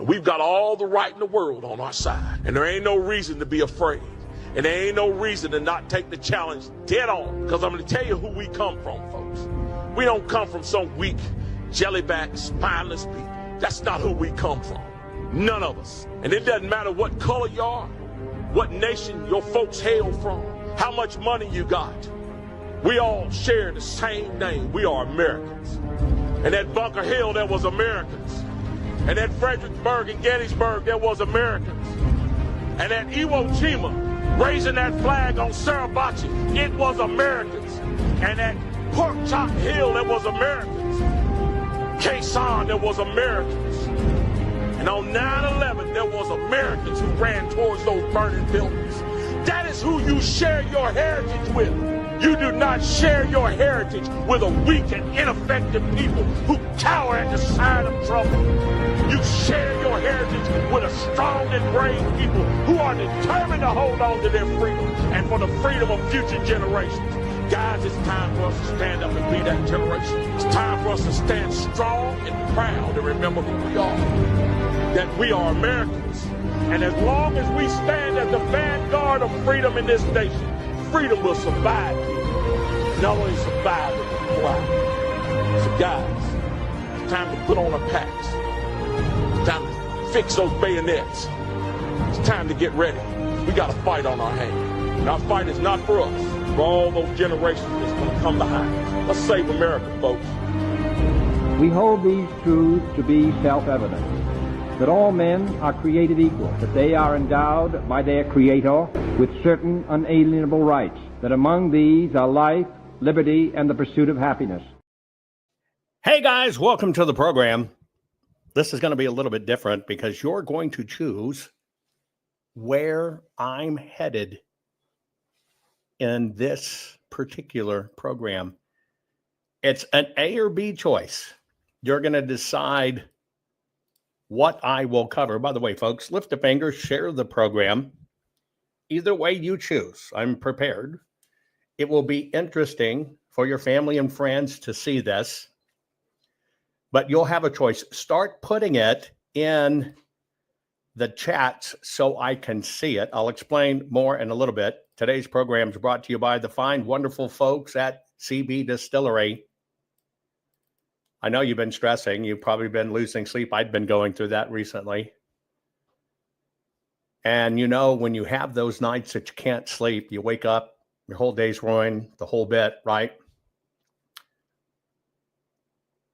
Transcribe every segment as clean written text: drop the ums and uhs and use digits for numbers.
And we've got all the right in the world on our side. And there ain't no reason to be afraid. And there ain't no reason to not take the challenge dead on. Because I'm going to tell you who we come from, folks. We don't come from some weak, jellyback, spineless people. That's not who we come from. None of us. And it doesn't matter what color you are, what nation your folks hail from, how much money you got. We all share the same name. We are Americans. And at Bunker Hill, there was Americans. And at Fredericksburg and Gettysburg, there was Americans. And at Iwo Jima, raising that flag on Suribachi, it was Americans. And at Pork Chop Hill, there was Americans. Quezon, there was Americans. And on 9/11, there was Americans who ran towards those burning buildings. That is who you share your heritage with. You do not share your heritage with a weak and ineffective people who cower at the sight of trouble. You share your heritage with a strong and brave people who are determined to hold on to their freedom and for the freedom of future generations. Guys, it's time for us to stand up and be that generation. It's time for us to stand strong and proud and remember who we are. That we are Americans. And as long as we stand as the vanguard of freedom in this nation, freedom will survive people. Not only survive, but thrive. So guys, it's time to put on our packs. It's time to fix those bayonets. It's time to get ready. We got a fight on our hands. And our fight is not for us. For all those generations that's going to come behind us. Let's save America, folks. We hold these truths to be self-evident, that all men are created equal, that they are endowed by their Creator with certain unalienable rights, that among these are life, liberty, and the pursuit of happiness. Hey guys, welcome to the program. This is going to be a little bit different because you're going to choose where I'm headed in this particular program. It's an A or B choice. You're going to decide what I will cover. By the way, folks, lift a finger, share the program. Either way you choose, I'm prepared. It will be interesting for your family and friends to see this, but you'll have a choice. Start putting it in the chats so I can see it. I'll explain more in a little bit. Today's program is brought to you by the fine, wonderful folks at CB Distillery. I know you've been stressing. You've probably been losing sleep. I'd been going through that recently. And you know, when you have those nights that you can't sleep, you wake up, your whole day's ruined, the whole bit, right?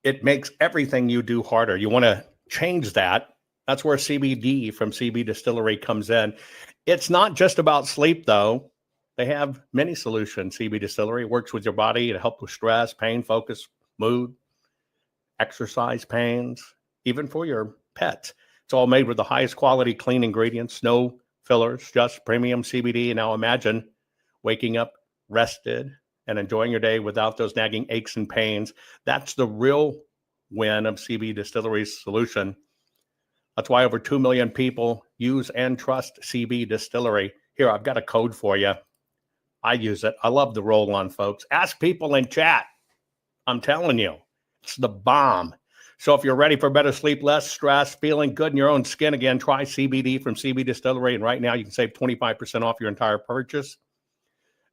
It makes everything you do harder. You want to change that. That's where CBD from CB Distillery comes in. It's not just about sleep, though. They have many solutions. CB Distillery works with your body to help with stress, pain, focus, mood, exercise pains, even for your pets. It's all made with the highest quality clean ingredients, no fillers, just premium CBD. And now imagine waking up rested and enjoying your day without those nagging aches and pains. That's the real win of CB Distillery's solution. That's why over 2 million people use and trust CB Distillery. Here, I've got a code for you. I use it. I love the roll-on, folks. Ask people in chat. I'm telling you, it's the bomb. So if you're ready for better sleep, less stress, feeling good in your own skin again, try CBD from CB Distillery. And right now you can save 25% off your entire purchase.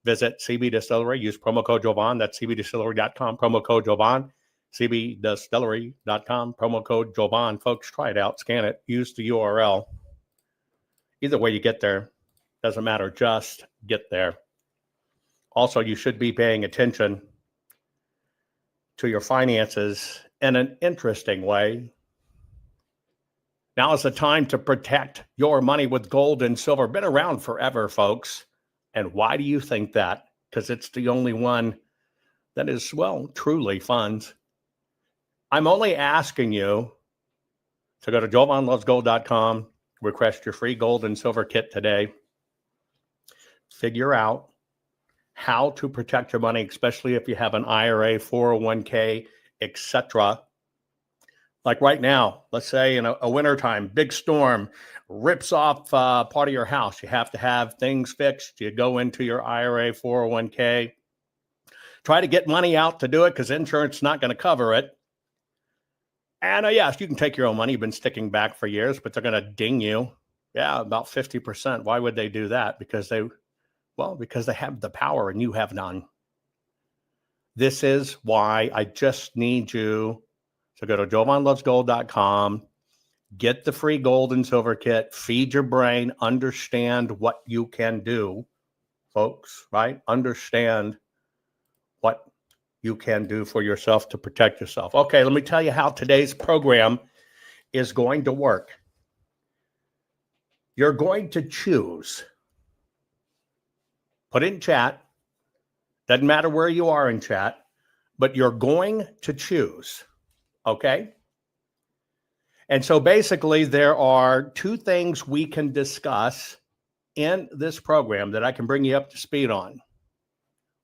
Visit CB Distillery. Use promo code Jovan. That's cbdistillery.com. Promo code Jovan. cbdistillery.com. Promo code Jovan. Folks, try it out. Scan it. Use the URL. Either way you get there, doesn't matter. Just get there. Also, you should be paying attention to your finances in an interesting way. Now is the time to protect your money with gold and silver. Been around forever, folks. And why do you think that? Because it's the only one that is, well, truly funds. I'm only asking you to go to jovanlovesgold.com, request your free gold and silver kit today. Figure out how to protect your money, especially if you have an IRA, 401k, etc. Like right now, let's say in a wintertime, big storm rips off part of your house. You have to have things fixed. You go into your IRA, 401k. Try to get money out to do it because insurance is not going to cover it. And yes, you can take your own money. You've been sticking back for years, but they're going to ding you. Yeah, about 50%. Why would they do that? Because they have the power and you have none. This is why I just need you to go to JovanLovesGold.com, get the free gold and silver kit, feed your brain, understand what you can do, folks, right? Understand what you can do for yourself to protect yourself. Okay, let me tell you how today's program is going to work. You're going to choose. Put it in chat. Doesn't matter where you are in chat, but you're going to choose. Okay? And so basically, there are two things we can discuss in this program that I can bring you up to speed on.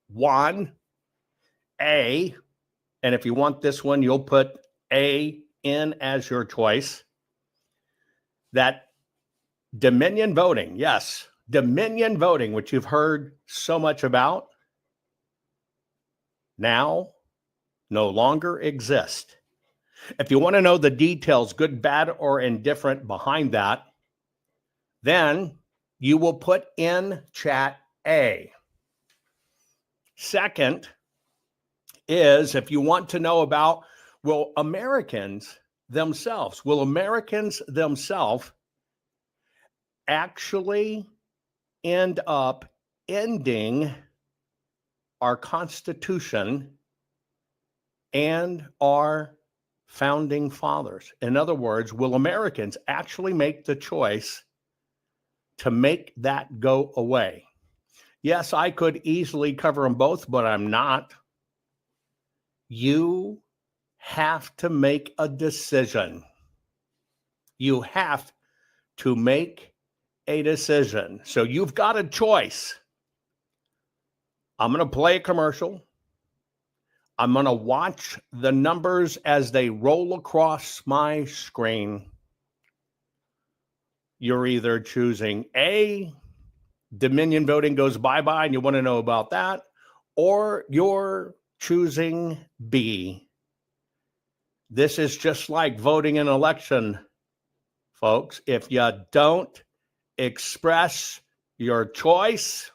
One, A, and if you want this one, you'll put A in as your choice. That Dominion voting, yes, Dominion voting, which you've heard so much about, now no longer exist. If you want to know the details, good, bad, or indifferent behind that, then you will put in chat A. Second is, if you want to know about, will Americans themselves actually end up ending our Constitution and our founding fathers? In other words, will Americans actually make the choice to make that go away? Yes, I could easily cover them both, but I'm not. You have to make a decision. You have to make a decision. So you've got a choice. I'm going to play a commercial. I'm going to watch the numbers as they roll across my screen. You're either choosing A, Dominion voting goes bye-bye and you want to know about that, or you're choosing B. This is just like voting in an election, folks. If you don't express your choice,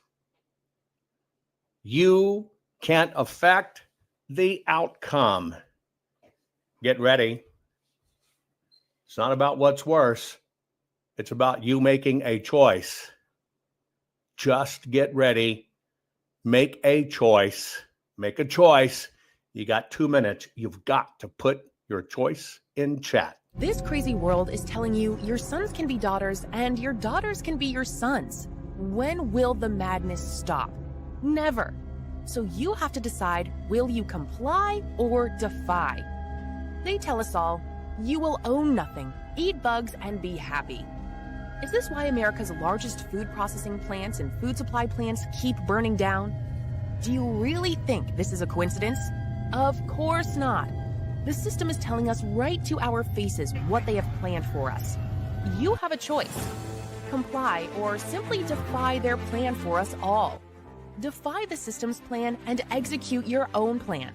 you can't affect the outcome. Get ready. It's not about what's worse. It's about you making a choice. Just get ready. Make a choice. Make a choice. You got 2 minutes. You've got to put your choice in chat. This crazy world is telling you your sons can be daughters and your daughters can be your sons. When will the madness stop? Never. So you have to decide, will you comply or defy? They tell us all, you will own nothing, eat bugs, and be happy. Is this why America's largest food processing plants and food supply plants keep burning down? Do you really think this is a coincidence? Of course not. The system is telling us right to our faces what they have planned for us. You have a choice. Comply or simply defy their plan for us all. Defy the system's plan and execute your own plan.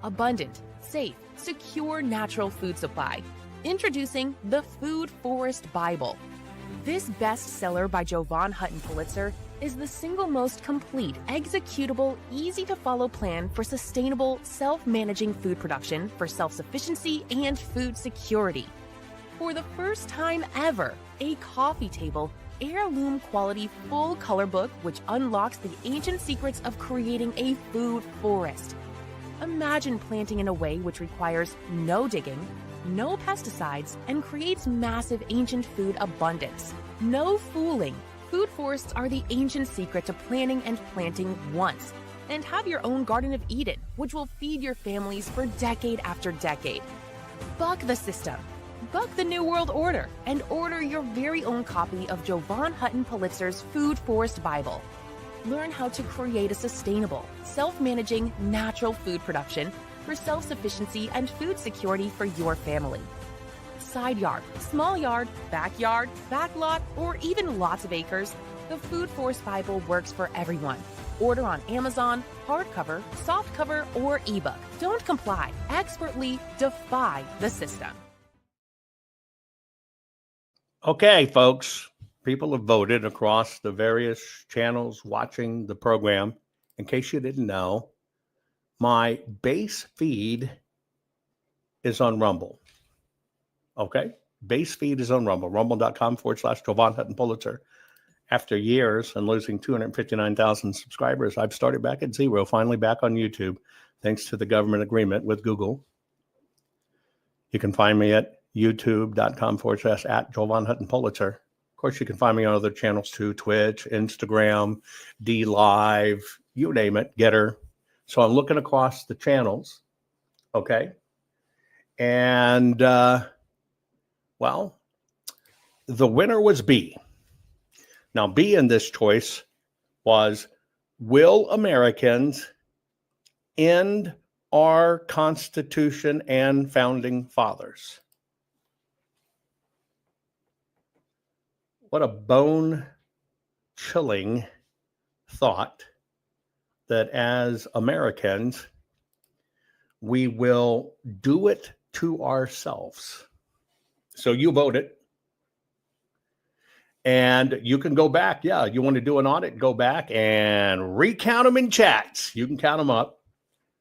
Abundant, safe, secure natural food supply. Introducing the Food Forest Bible. This bestseller by Jovan Hutton Pulitzer is the single most complete, executable, easy-to-follow plan for sustainable, self-managing food production for self-sufficiency and food security. For the first time ever, a coffee table, heirloom quality full color book which unlocks the ancient secrets of creating a food forest. Imagine planting in a way which requires no digging, no pesticides, and creates massive ancient food abundance. No fooling. Food forests are the ancient secret to planning and planting once. And have your own Garden of Eden, which will feed your families for decade after decade. Buck the system. Buck the New World Order and order your very own copy of Jovan Hutton Pulitzer's Food Forest Bible. Learn how to create a sustainable, self-managing, natural food production for self-sufficiency and food security for your family. Side yard, small yard, backyard, backlot, or even lots of acres, the Food Forest Bible works for everyone. Order on Amazon, hardcover, softcover, or ebook. Don't comply. Expertly defy the system. Okay, folks, people have voted across the various channels watching the program. In case you didn't know, my base feed is on Rumble. Okay, base feed is on Rumble, rumble.com/Jovan Hutton Pulitzer. After years and losing 259,000 subscribers, I've started back at zero, finally back on YouTube, thanks to the government agreement with Google. You can find me at youtube.com/Jovan Hutton Pulitzer. Of course, you can find me on other channels too, Twitch, Instagram, DLive, you name it, Getter. So I'm looking across the channels, okay? And, well, the winner was B. Now, B in this choice was, will Americans end our Constitution and Founding Fathers? What a bone-chilling thought that as Americans, we will do it to ourselves. So you voted. And you can go back. Yeah, you want to do an audit, go back and recount them in chats. You can count them up.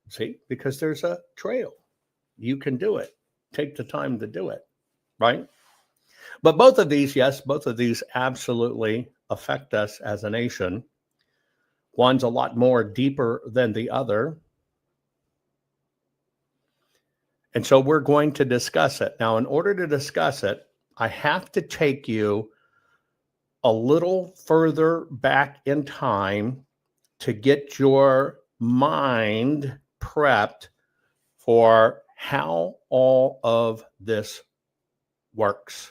See, because there's a trail. You can do it. Take the time to do it, right? But both of these, yes, both of these absolutely affect us as a nation. One's a lot more deeper than the other. And so we're going to discuss it. Now, in order to discuss it, I have to take you a little further back in time to get your mind prepped for how all of this works.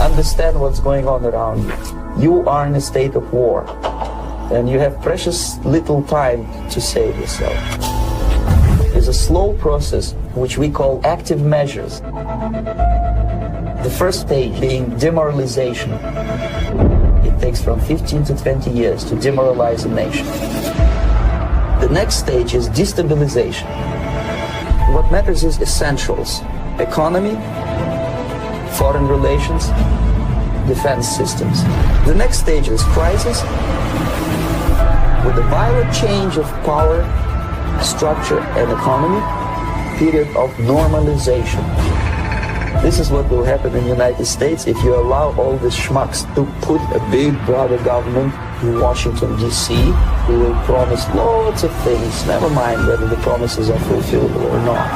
Understand what's going on around you. You are in a state of war, and you have precious little time to save yourself. It's a slow process which we call active measures. The first stage being demoralization. It takes from 15 to 20 years to demoralize a nation. The next stage is destabilization. What matters is essentials: economy, foreign relations, defense systems. The next stage is crisis, with a violent change of power, structure, and economy, period of normalization. This is what will happen in the United States if you allow all these schmucks to put a big brother government in Washington, D.C., who will promise lots of things, never mind whether the promises are fulfillable or not.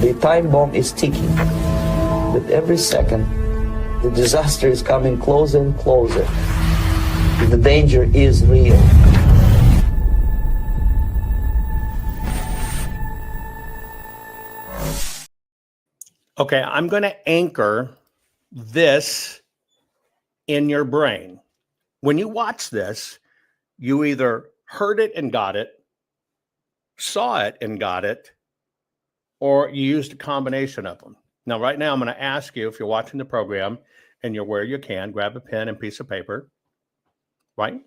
The time bomb is ticking. With every second, the disaster is coming closer and closer. The danger is real. Okay, I'm going to anchor this in your brain. When you watch this, you either heard it and got it, saw it and got it, or you used a combination of them. Now, right now, I'm going to ask you, if you're watching the program and you're where you can, grab a pen and piece of paper, right?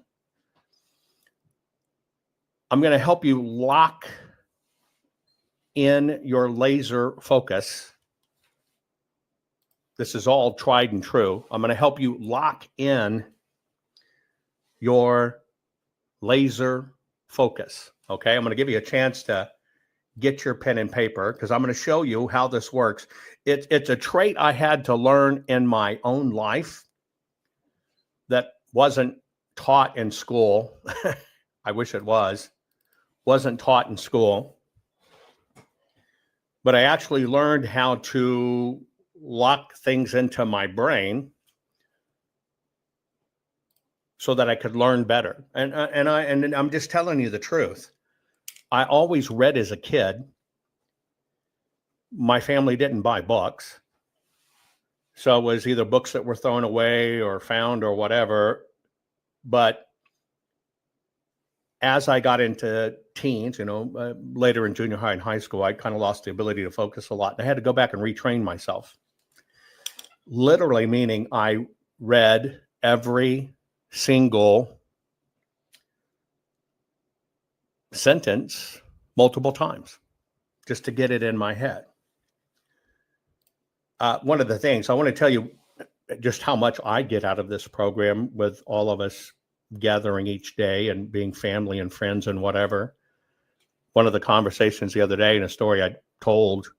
I'm going to help you lock in your laser focus. This is all tried and true. I'm going to help you lock in your laser focus, okay? I'm going to give you a chance to get your pen and paper, because I'm going to show you how this works. It's a trait I had to learn in my own life that wasn't taught in school. I wish it wasn't taught in school. But I actually learned how to lock things into my brain so that I could learn better. And I'm just telling you the truth. I always read as a kid. My family didn't buy books. So it was either books that were thrown away or found or whatever. But as I got into teens, later in junior high and high school, I kind of lost the ability to focus a lot. And I had to go back and retrain myself. Literally meaning I read every single sentence multiple times just to get it in my head. One of the things I want to tell you just how much I get out of this program with all of us gathering each day and being family and friends and whatever. One of the conversations the other day and a story I told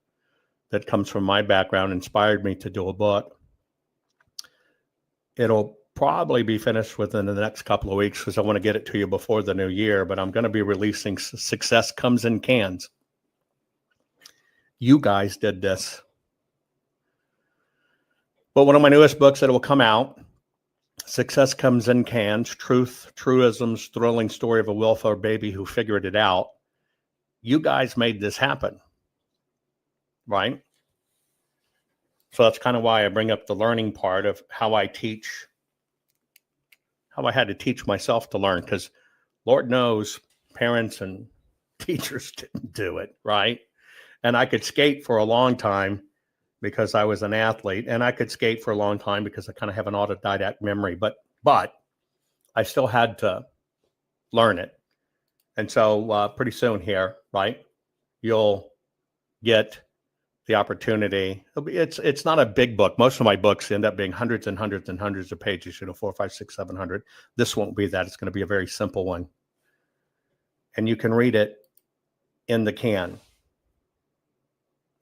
that comes from my background inspired me to do a book. It'll probably be finished within the next couple of weeks because I want to get it to you before the new year, but I'm going to be releasing Success Comes in Cans. You guys did this. But one of my newest books that will come out, Success Comes in Cans, Truisms, Thrilling Story of a Welfare Baby Who Figured It Out. You guys made this happen, right? So that's kind of why I bring up the learning part of how I teach, how I had to teach myself to learn, because Lord knows parents and teachers didn't do it, right? And I could skate for a long time because I was an athlete, and I could skate for a long time because I kind of have an autodidact memory, but I still had to learn it. And so pretty soon here, right, you'll get the opportunity. It's not a big book. Most of my books end up being hundreds and hundreds and hundreds of pages, 400, 500, 600, 700. This won't be that. It's going to be a very simple one. And you can read it in the can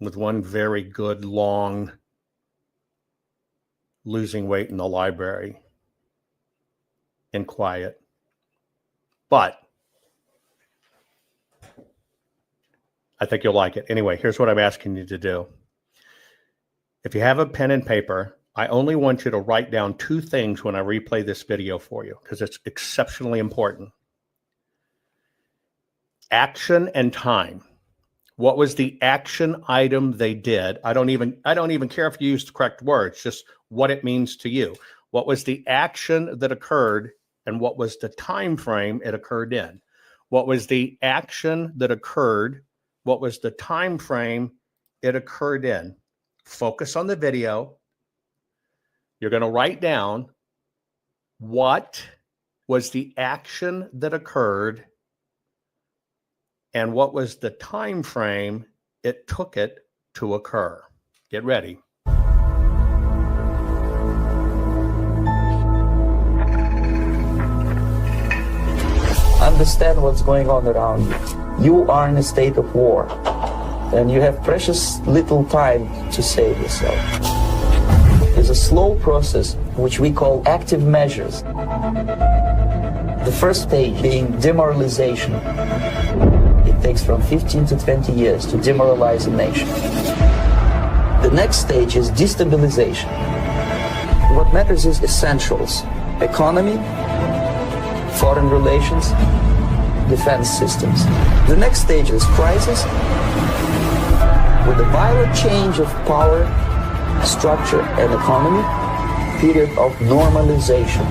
with one very good, long, losing weight in the library in quiet. But I think you'll like it. Anyway, here's what I'm asking you to do. If you have a pen and paper, I only want you to write down two things when I replay this video for you, because it's exceptionally important. Action and time. What was the action item they did? I don't even care if you use the correct words, just what it means to you. What was the action that occurred, and what was the time frame it occurred in? What was the action that occurred? What was the time frame it occurred in? Focus on the video. You're going to write down what was the action that occurred and what was the time frame it took it to occur. Get ready. Understand what's going on around you. You are in a state of war, and you have precious little time to save yourself. It's a slow process, which we call active measures. The first stage being demoralization. It takes from 15 to 20 years to demoralize a nation. The next stage is destabilization. What matters is essentials: economy, foreign relations, defense systems. The next stage is crisis, with a violent change of power, structure, and economy, period of normalization.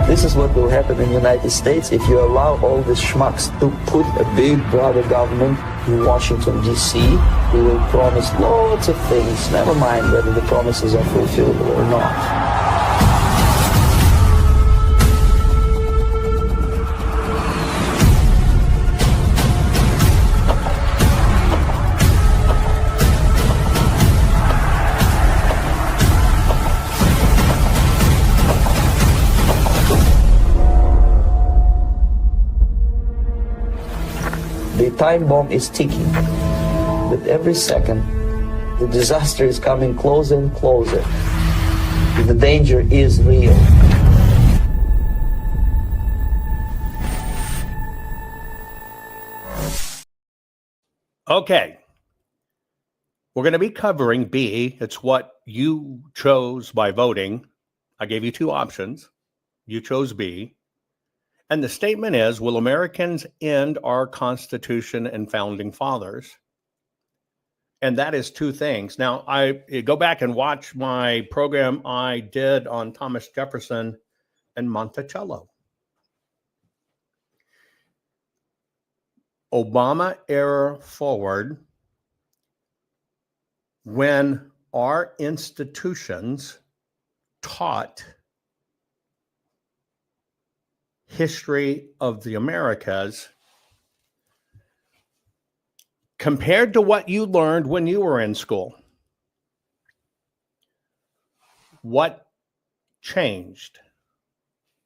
This is what will happen in the United States if you allow all these schmucks to put a big brother government in Washington, D.C., who will promise lots of things, never mind whether the promises are fulfillable or not. The time bomb is ticking. With every second, the disaster is coming closer and closer. The danger is real. Okay. We're going to be covering B. It's what you chose by voting. I gave you two options. You chose B. And the statement is, will Americans end our Constitution and Founding Fathers? And that is two things. Now, I go back and watch my program I did on Thomas Jefferson and Monticello. Obama era forward, when our institutions taught history of the Americas compared to what you learned when you were in school, what changed?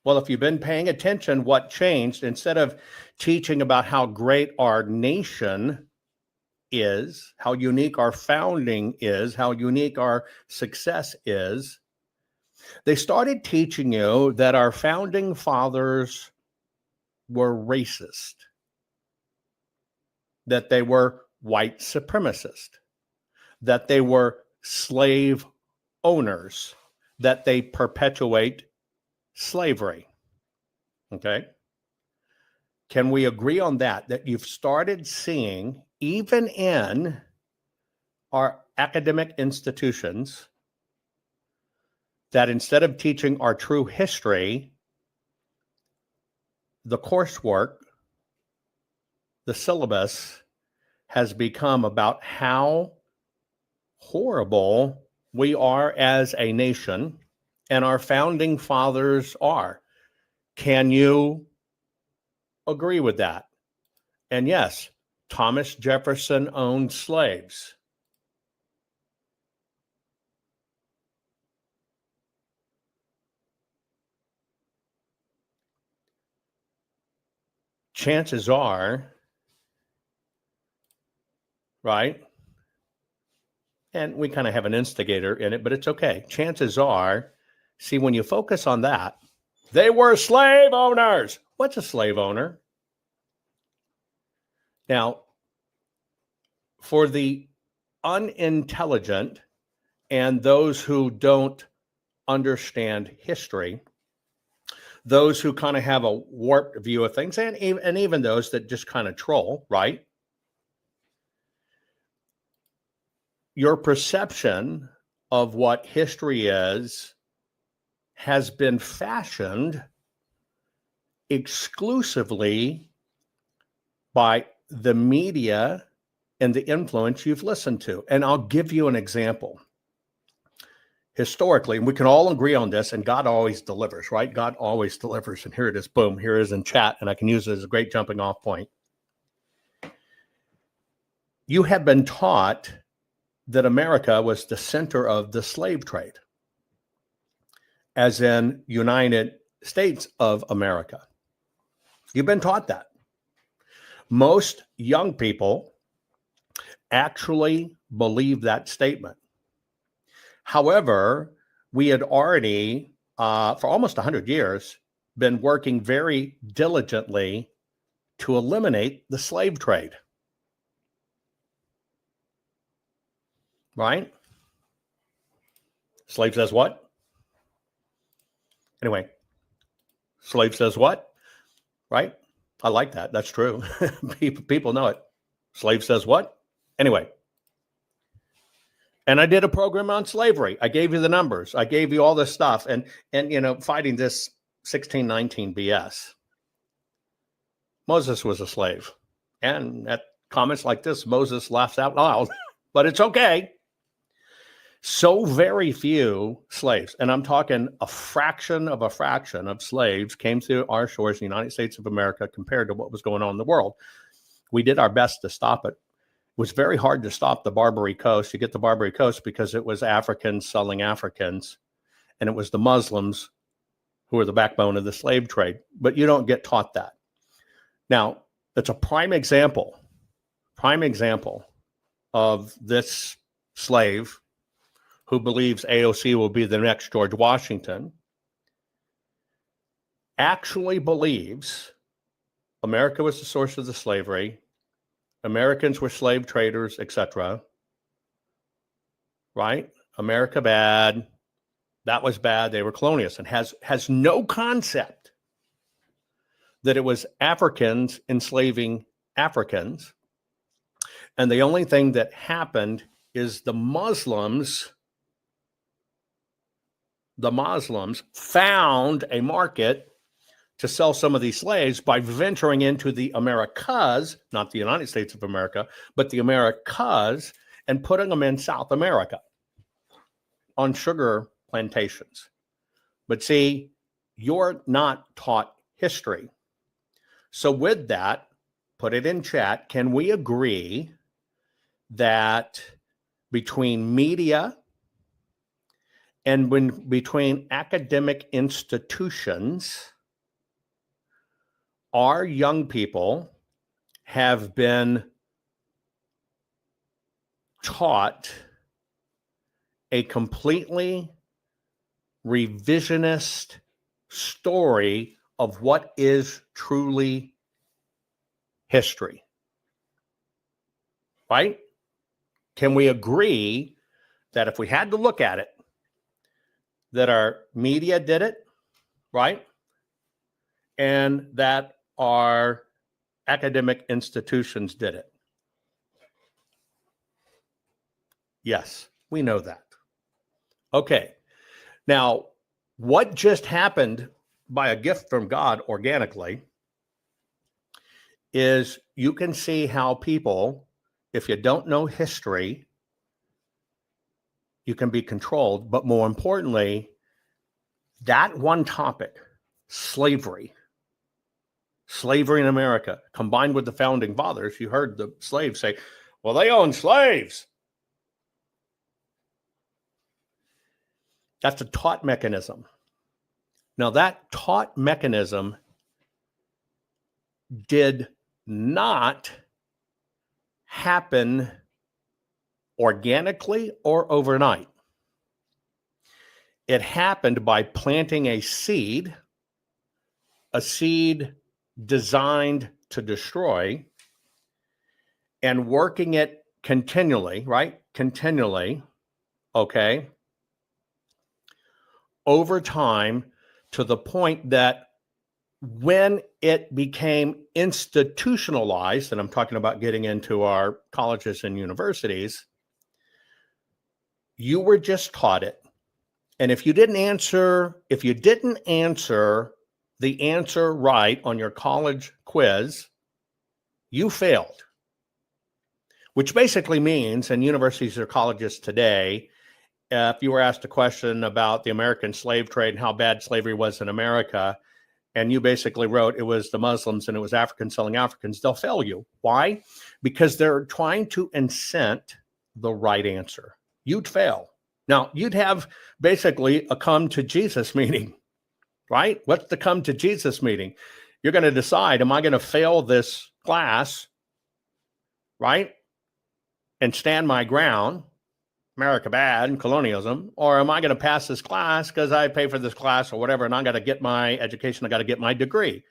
Well, if you've been paying attention, what changed? Instead of teaching about how great our nation is, how unique our founding is, how unique our success is, they started teaching you that our founding fathers were racist, that they were white supremacist, that they were slave owners, that they perpetuate slavery. Okay? Can we agree on that? That you've started seeing, even in our academic institutions, that instead of teaching our true history, the coursework, the syllabus has become about how horrible we are as a nation and our founding fathers are. Can you agree with that? And yes, Thomas Jefferson owned slaves. Chances are, right? And we kind of have an instigator in it, but it's okay. Chances are, see, when you focus on that, they were slave owners. What's a slave owner? Now, for the unintelligent and those who don't understand history, those who kind of have a warped view of things, and even those that just kind of troll, right? Your perception of what history is has been fashioned exclusively by the media and the influence you've listened to. And I'll give you an example. Historically, and we can all agree on this, and God always delivers, right? God always delivers. And here it is, boom, here it is in chat, and I can use it as a great jumping off point. You have been taught that America was the center of the slave trade, as in United States of America. You've been taught that. Most young people actually believe that statement. However, we had already, for almost 100 years, been working very diligently to eliminate the slave trade. Right? Slave says what? Anyway, slave says what? Right? I like that. That's true. People know it. Slave says what? Anyway. And I did a program on slavery. I gave you the numbers. I gave you all this stuff. And you know, fighting this 1619 BS. Moses was a slave. And at comments like this, Moses laughs out loud. But it's okay. So very few slaves, and I'm talking a fraction of slaves came through our shores in the United States of America compared to what was going on in the world. We did our best to stop it. It was very hard to stop the Barbary Coast. You get the Barbary Coast because it was Africans selling Africans, and it was the Muslims who were the backbone of the slave trade. But you don't get taught that. Now, it's a prime example of this slave who believes AOC will be the next George Washington, actually believes America was the source of the slavery, Americans were slave traders, etc. Right? America bad, that was bad, they were colonialists, and has no concept that it was Africans enslaving Africans, And the only thing that happened is the Muslims found a market to sell some of these slaves by venturing into the Americas, not the United States of America, but the Americas, and putting them in South America on sugar plantations. But see, you're not taught history. So with that, put it in chat. Can we agree that between media and between academic institutions, our young people have been taught a completely revisionist story of what is truly history? Right? Can we agree that if we had to look at it, that our media did it, right? And that our academic institutions did it? Yes, we know that. Okay. Now, what just happened by a gift from God organically is you can see how people, if you don't know history, you can be controlled. But more importantly, that one topic, slavery in America, combined with the founding fathers, you heard the slaves say, well, they own slaves. That's a taught mechanism. Now, that taught mechanism did not happen organically or overnight. It happened by planting a seed designed to destroy, and working it continually, right? Continually, okay? Over time, to the point that when it became institutionalized, and I'm talking about getting into our colleges and universities, you were just taught it. And if you didn't answer the answer right on your college quiz, you failed. Which basically means, in universities or colleges today, if you were asked a question about the American slave trade and how bad slavery was in America, and you basically wrote it was the Muslims and it was Africans selling Africans, they'll fail you. Why? Because they're trying to incent the right answer. You'd fail. Now, you'd have basically a come to Jesus meeting, right? What's the come to Jesus meeting? You're going to decide, am I going to fail this class, right? And stand my ground, America bad and colonialism, or am I going to pass this class because I pay for this class or whatever, and I got to get my education, I got to get my degree.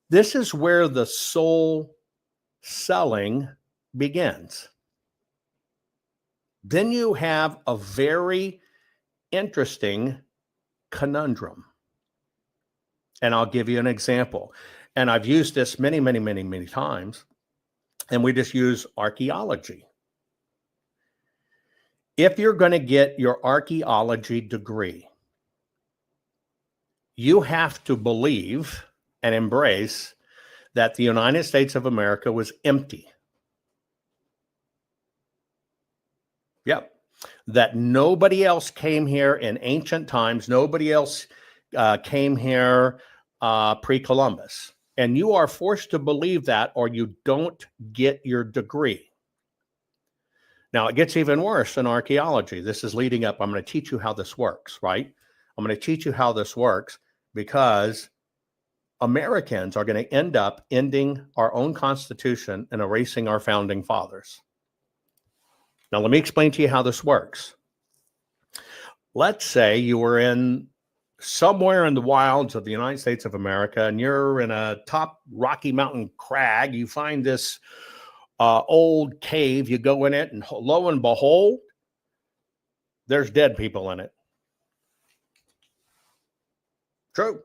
This is where the soul selling begins. Then you have a very interesting conundrum. And I'll give you an example. And I've used this many, many, many, many times. And we just use archaeology. If you're going to get your archaeology degree, you have to believe and embrace that the United States of America was empty. Yep. That nobody else came here in ancient times. Nobody else came here pre-Columbus. And you are forced to believe that, or you don't get your degree. Now, it gets even worse in archaeology. This is leading up. I'm going to teach you how this works, right? I'm going to teach you how this works because Americans are going to end up ending our own Constitution and erasing our founding fathers. Now, let me explain to you how this works. Let's say you were in somewhere in the wilds of the United States of America, and you're in a top Rocky Mountain crag. You find this old cave, you go in it, and lo and behold, there's dead people in it. True.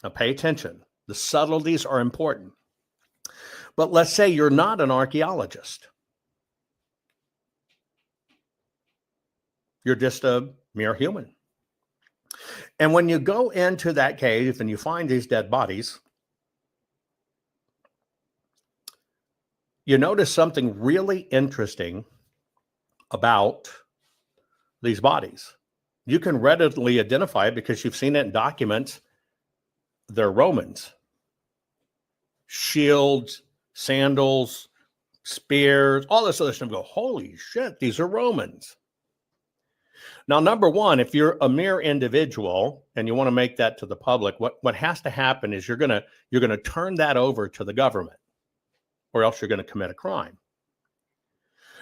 Now pay attention. The subtleties are important. But let's say you're not an archaeologist. You're just a mere human. And when you go into that cave and you find these dead bodies, you notice something really interesting about these bodies. You can readily identify it because you've seen it in documents. They're Romans. Shields, sandals, spears, all this other stuff. Go, holy shit, these are Romans. Now, number one, if you're a mere individual and you want to make that to the public, what has to happen is you're gonna turn that over to the government, or else you're going to commit a crime.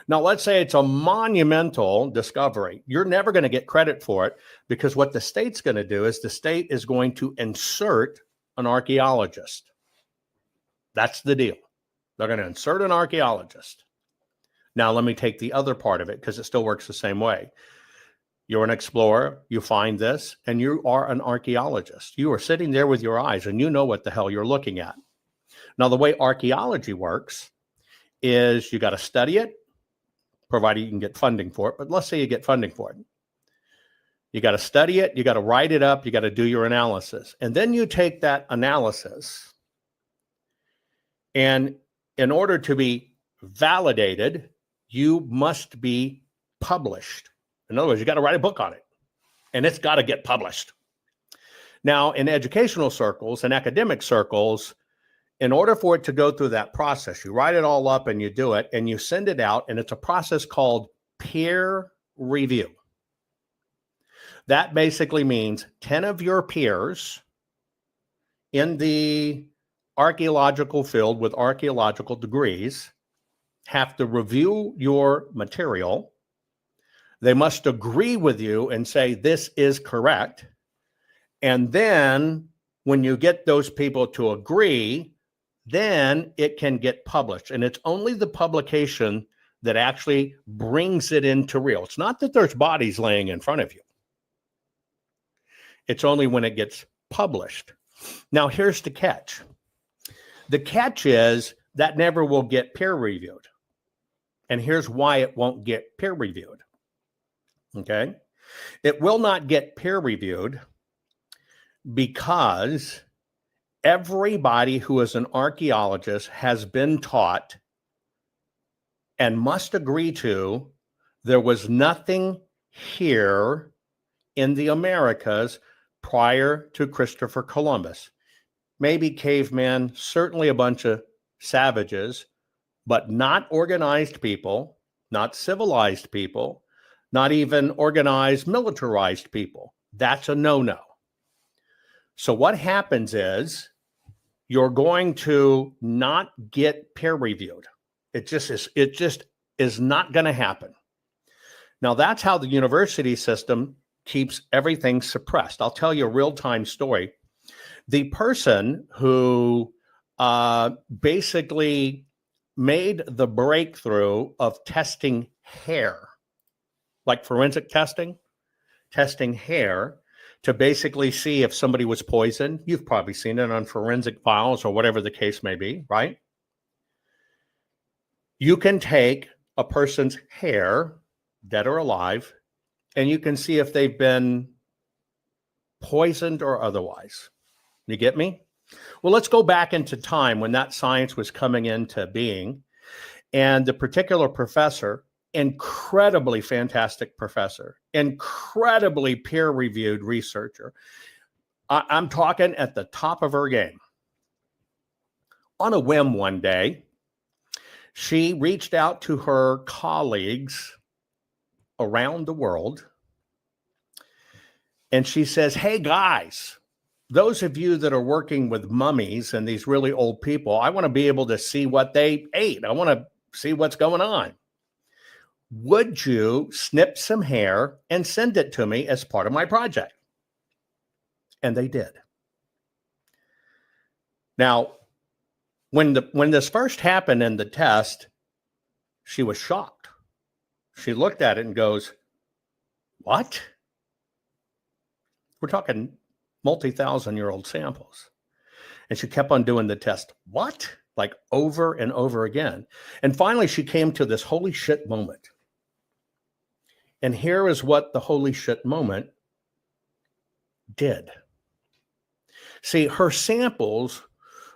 Now, let's say it's a monumental discovery. You're never going to get credit for it, because what the state's going to do is the state is going to insert an archaeologist. That's the deal. They're going to insert an archaeologist. Now, let me take the other part of it, because it still works the same way. You're an explorer, you find this, and you are an archaeologist. You are sitting there with your eyes, and you know what the hell you're looking at. Now, the way archaeology works is you got to study it, provided you can get funding for it. But let's say you get funding for it. You got to study it, you got to write it up, you got to do your analysis. And then you take that analysis, and in order to be validated, you must be published. In other words, you got to write a book on it, and it's got to get published. Now, in educational circles and academic circles, in order for it to go through that process, you write it all up and you do it and you send it out, and it's a process called peer review. That basically means 10 of your peers in the archaeological field with archaeological degrees have to review your material. They must agree with you and say, this is correct. And then when you get those people to agree, then it can get published. And it's only the publication that actually brings it into real. It's not that there's bodies laying in front of you. It's only when it gets published. Now, here's the catch. The catch is that never will get peer reviewed. And here's why it won't get peer reviewed. Okay? It will not get peer reviewed because everybody who is an archaeologist has been taught and must agree to there was nothing here in the Americas prior to Christopher Columbus. Maybe cavemen, certainly a bunch of savages, but not organized people, not civilized people, not even organized militarized people. That's a no-no. So what happens is you're going to not get peer reviewed. It just is not going to happen. Now, that's how the university system keeps everything suppressed. I'll tell you a real-time story. The person who basically made the breakthrough of testing hair, like forensic testing hair to basically see if somebody was poisoned. You've probably seen it on forensic files or whatever the case may be, right? You can take a person's hair, dead or alive, and you can see if they've been poisoned or otherwise. You get me? Well, let's go back into time when that science was coming into being. And the particular professor, incredibly fantastic professor, incredibly peer-reviewed researcher. I'm talking at the top of her game. On a whim one day, she reached out to her colleagues around the world, and she says, hey guys, those of you that are working with mummies and these really old people, I want to be able to see what they ate. I want to see what's going on. Would you snip some hair and send it to me as part of my project? And they did. Now, when this first happened in the test, she was shocked. She looked at it and goes, what? We're talking multi-thousand-year-old samples. And she kept on doing the test. What? like over and over again. And finally, she came to this holy shit moment. And here is what the holy shit moment did. See, her samples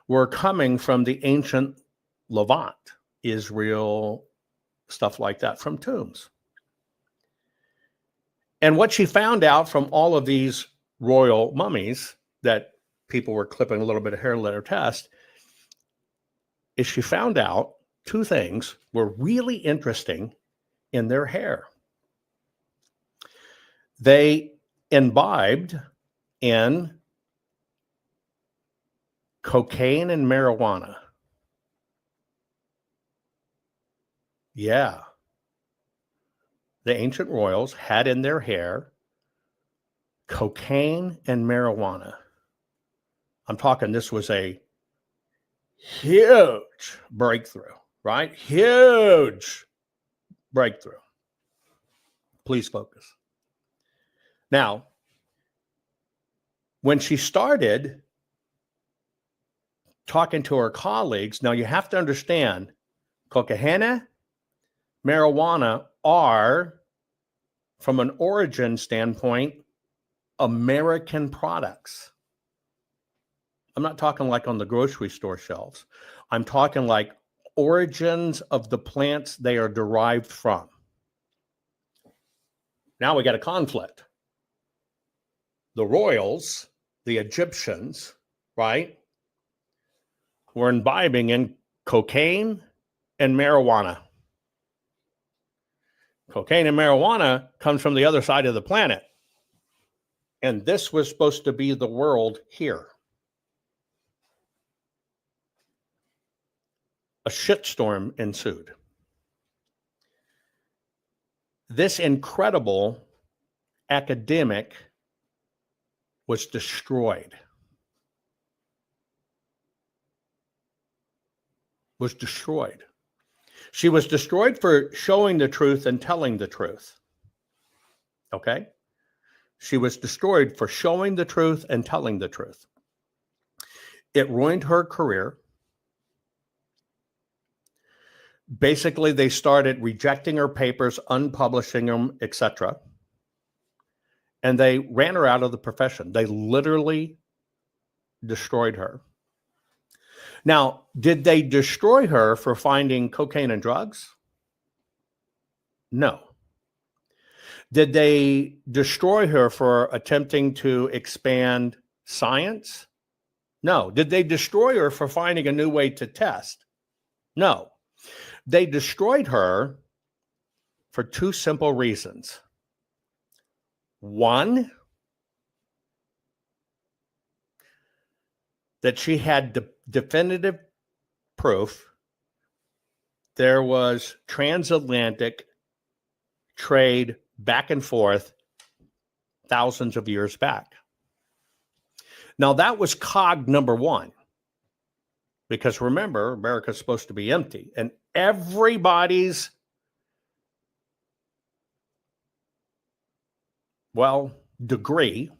were coming from the ancient Levant, Israel, stuff like that, from tombs. And what she found out from all of these royal mummies that people were clipping a little bit of hair, let her test, is she found out two things were really interesting in their hair. They imbibed in cocaine and marijuana. Yeah. The ancient royals had in their hair cocaine and marijuana. I'm talking, this was a huge breakthrough, right? Huge breakthrough. Please focus. Now, when she started talking to her colleagues, now you have to understand, cocaine, marijuana are, from an origin standpoint, American products. I'm not talking like on the grocery store shelves. I'm talking like origins of the plants they are derived from. Now we got a conflict. The royals, the Egyptians, right, were imbibing in cocaine and marijuana. Cocaine and marijuana comes from the other side of the planet. And this was supposed to be the world here. A shitstorm ensued. This incredible academic was destroyed. She was destroyed for showing the truth and telling the truth. Okay? She was destroyed for showing the truth and telling the truth. It ruined her career. Basically, they started rejecting her papers, unpublishing them, etc. And they ran her out of the profession. They literally destroyed her. Now, did they destroy her for finding cocaine and drugs? No. Did they destroy her for attempting to expand science? No. Did they destroy her for finding a new way to test? No. They destroyed her for two simple reasons. One, that she had definitive proof there was transatlantic trade back and forth thousands of years back. Now, that was cog number one, because remember, America's supposed to be empty, and everybody's, degree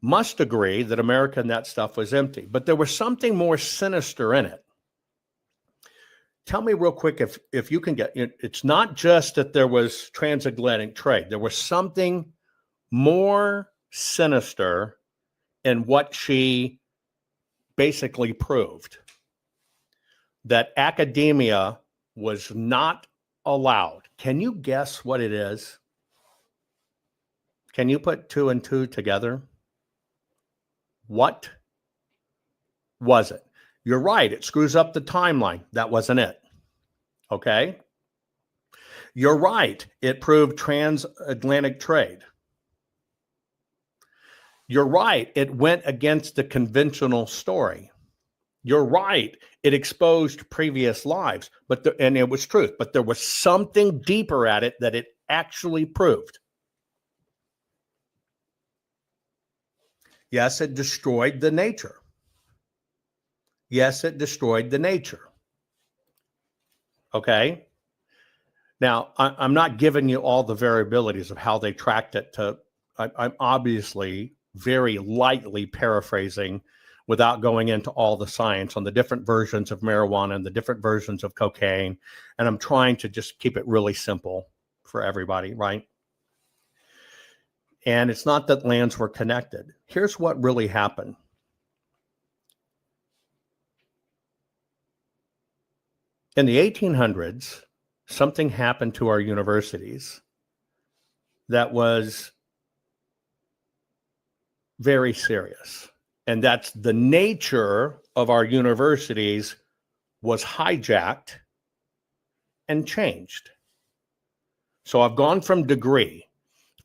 must agree that America and that stuff was empty. But there was something more sinister in it. Tell me real quick if you can get it. It's not just that there was transatlantic trade. There was something more sinister in what she basically proved. That academia was not allowed. Can you guess what it is? Can you put two and two together? What was it? You're right. It screws up the timeline. That wasn't it. Okay. You're right. It proved transatlantic trade. You're right. It went against the conventional story. You're right. It exposed previous lives, and it was truth, but there was something deeper at it that it actually proved. Yes, it destroyed the nature. Yes, it destroyed the nature. Okay. Now, I'm not giving you all the variabilities of how they tracked it to, I'm obviously very lightly paraphrasing without going into all the science on the different versions of marijuana and the different versions of cocaine. And I'm trying to just keep it really simple for everybody, right? And it's not that lands were connected. Here's what really happened. In the 1800s, something happened to our universities that was very serious. And that's the nature of our universities was hijacked and changed. So I've gone from degree.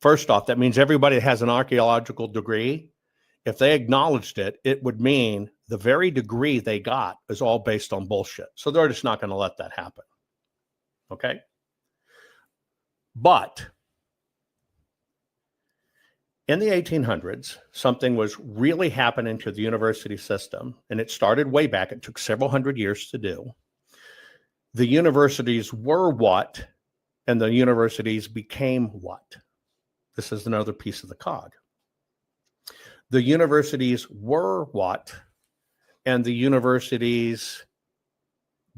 First off, that means everybody that has an archaeological degree, if they acknowledged it, it would mean the very degree they got is all based on bullshit. So they're just not going to let that happen. Okay? But in the 1800s, something was really happening to the university system, and it started way back. It took several hundred years to do. The universities were what, and the universities became what? This is another piece of the cog. The universities were what, and the universities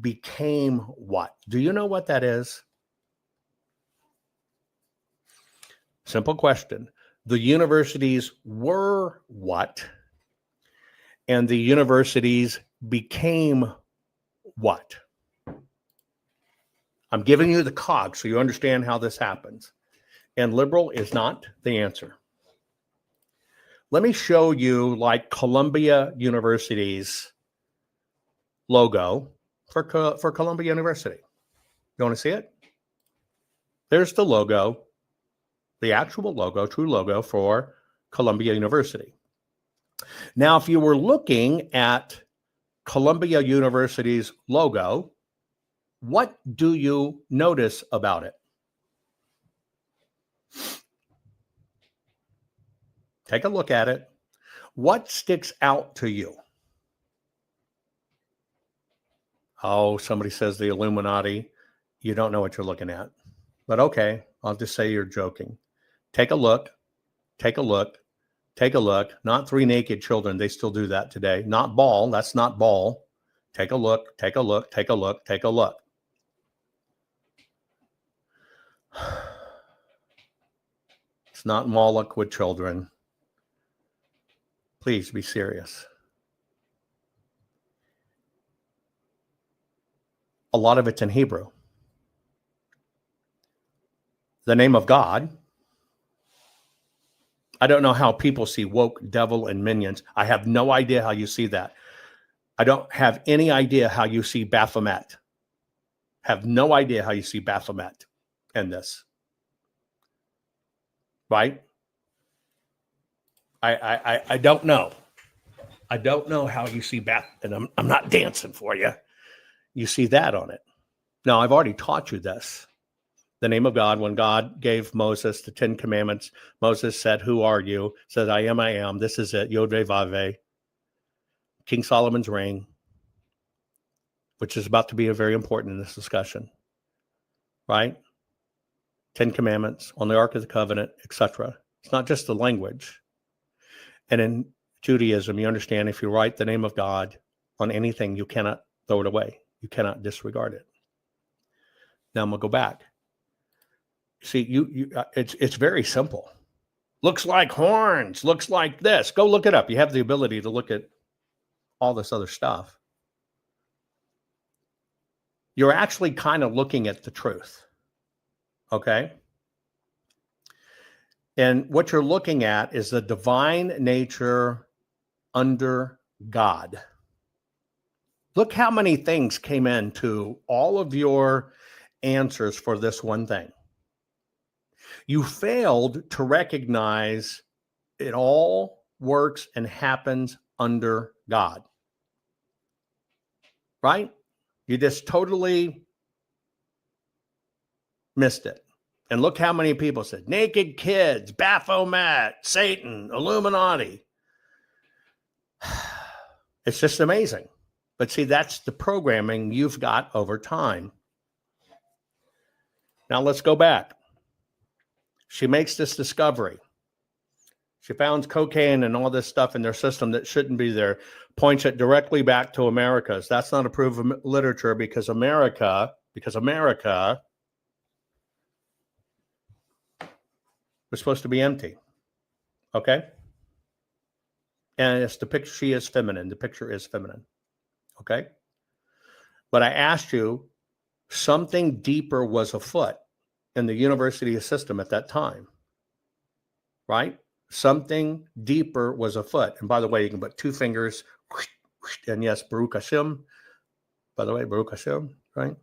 became what? Do you know what that is? Simple question. The universities were what, and the universities became what? I'm giving you the cog so you understand how this happens. And liberal is not the answer. Let me show you like Columbia University's logo for Columbia University. You want to see it? There's the logo, the actual logo, true logo for Columbia University. Now, if you were looking at Columbia University's logo, what do you notice about it? Take a look at it. What sticks out to you? Oh, somebody says the Illuminati. You don't know what you're looking at. But okay, I'll just say you're joking. Take a look. Take a look. Take a look. Not three naked children. They still do that today. Not ball. That's not ball. Take a look. Take a look. Take a look. Take a look. It's not Moloch with children. Please be serious. A lot of it's in Hebrew. The name of God. I don't know how people see woke, devil, and minions. I have no idea how you see that. I don't have any idea how you see Baphomet. Have no idea how you see Baphomet in this. Right? I don't know. I don't know how you see and I'm not dancing for you. You see that on it. Now, I've already taught you this. The name of God, when God gave Moses the 10 Commandments, Moses said, "Who are you?" Said, I am. This is it. Yod-Veh-Vav-Veh. King Solomon's ring, which is about to be very important in this discussion. Right? 10 Commandments on the Ark of the Covenant, etc. It's not just the language. And in Judaism, you understand if you write the name of God on anything, you cannot throw it away. You cannot disregard it. Now I'm going to go back. See, it's very simple. Looks like horns. Looks like this. Go look it up. You have the ability to look at all this other stuff. You're actually kind of looking at the truth. Okay? And what you're looking at is the divine nature under God. Look how many things came into all of your answers for this one thing. You failed to recognize it all works and happens under God. Right? You just totally missed it. And look how many people said, naked kids, Baphomet, Satan, Illuminati. It's just amazing. But see, that's the programming you've got over time. Now let's go back. She makes this discovery. She found cocaine and all this stuff in their system that shouldn't be there, points it directly back to America's. That's not approved literature because America was supposed to be empty. Okay? And it's the picture, she is feminine. The picture is feminine. Okay? But I asked you, something deeper was afoot in the university system at that time. Right? Something deeper was afoot. And by the way, you can put two fingers, and yes, Baruch Hashem. By the way, Baruch Hashem, right?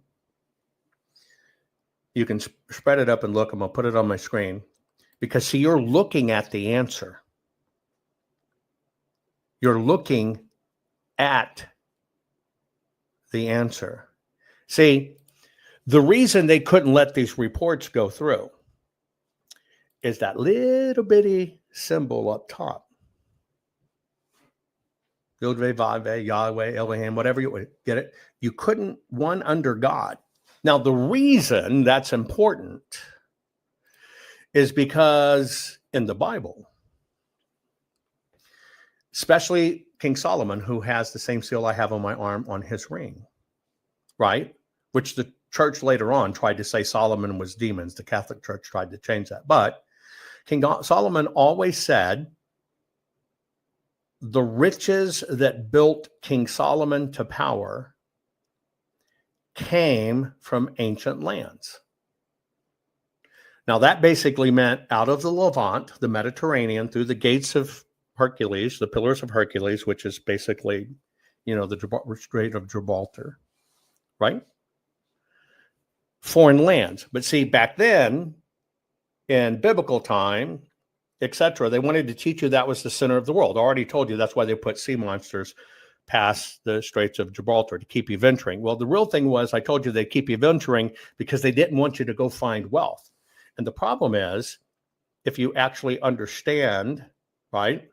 You can spread it up and look. I'm going to put it on my screen. Because, see, you're looking at the answer. You're looking at the answer. See, the reason they couldn't let these reports go through is that little bitty symbol up top. Yod-Veh, Vav-Veh, Yahweh, Elohim, whatever you get it. You couldn't one under God. Now, the reason that's important is because in the Bible, especially King Solomon, who has the same seal I have on my arm on his ring, right? Which the church later on tried to say Solomon was demons. The Catholic Church tried to change that. But King Solomon always said the riches that built King Solomon to power came from ancient lands. Now, that basically meant out of the Levant, the Mediterranean, through the gates of Hercules, the Pillars of Hercules, which is basically, the Strait of Gibraltar, right? Foreign lands. But see, back then, in biblical time, etc., they wanted to teach you that was the center of the world. I already told you that's why they put sea monsters past the Straits of Gibraltar to keep you venturing. Well, the real thing was, I told you they'd keep you venturing because they didn't want you to go find wealth. And the problem is, if you actually understand, right,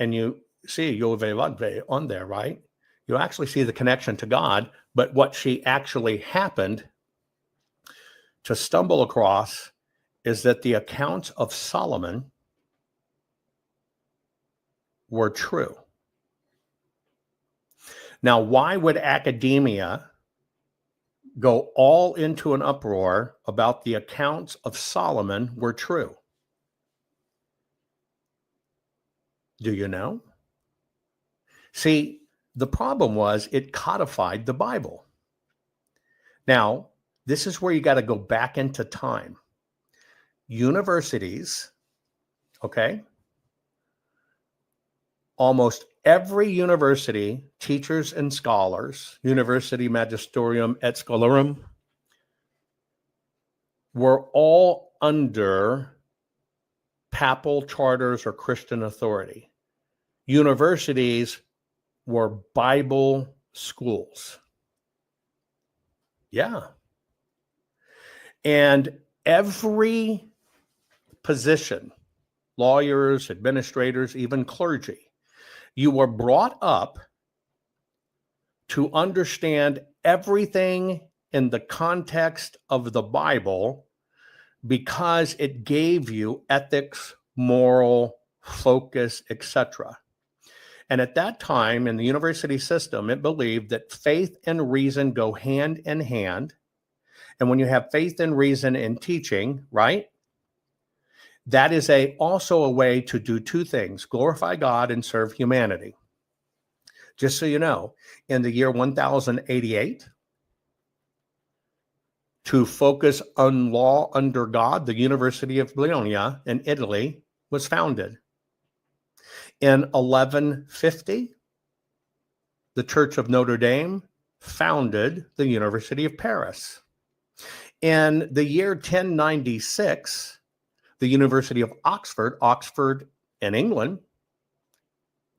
and you see Yod-Veh, Vav-Veh on there, right, you actually see the connection to God. But what she actually happened to stumble across is that the accounts of Solomon were true. Now, why would academia go all into an uproar about the accounts of Solomon were true? Do you know? See, the problem was it codified the Bible. Now, this is where you got to go back into time. Universities, okay? Almost every university, teachers and scholars, University Magisterium et Scholarum, were all under papal charters or Christian authority. Universities were Bible schools. Yeah. And every position, lawyers, administrators, even clergy, you were brought up to understand everything in the context of the Bible because it gave you ethics, moral focus, etc. And at that time in the university system, it believed that faith and reason go hand in hand. And when you have faith and reason in teaching, right, that is also a way to do two things: glorify God and serve humanity. Just so you know, in the year 1088, to focus on law under God, the University of Bologna in Italy was founded. In 1150, the Church of Notre Dame founded the University of Paris. In the year 1096, the University of Oxford in England,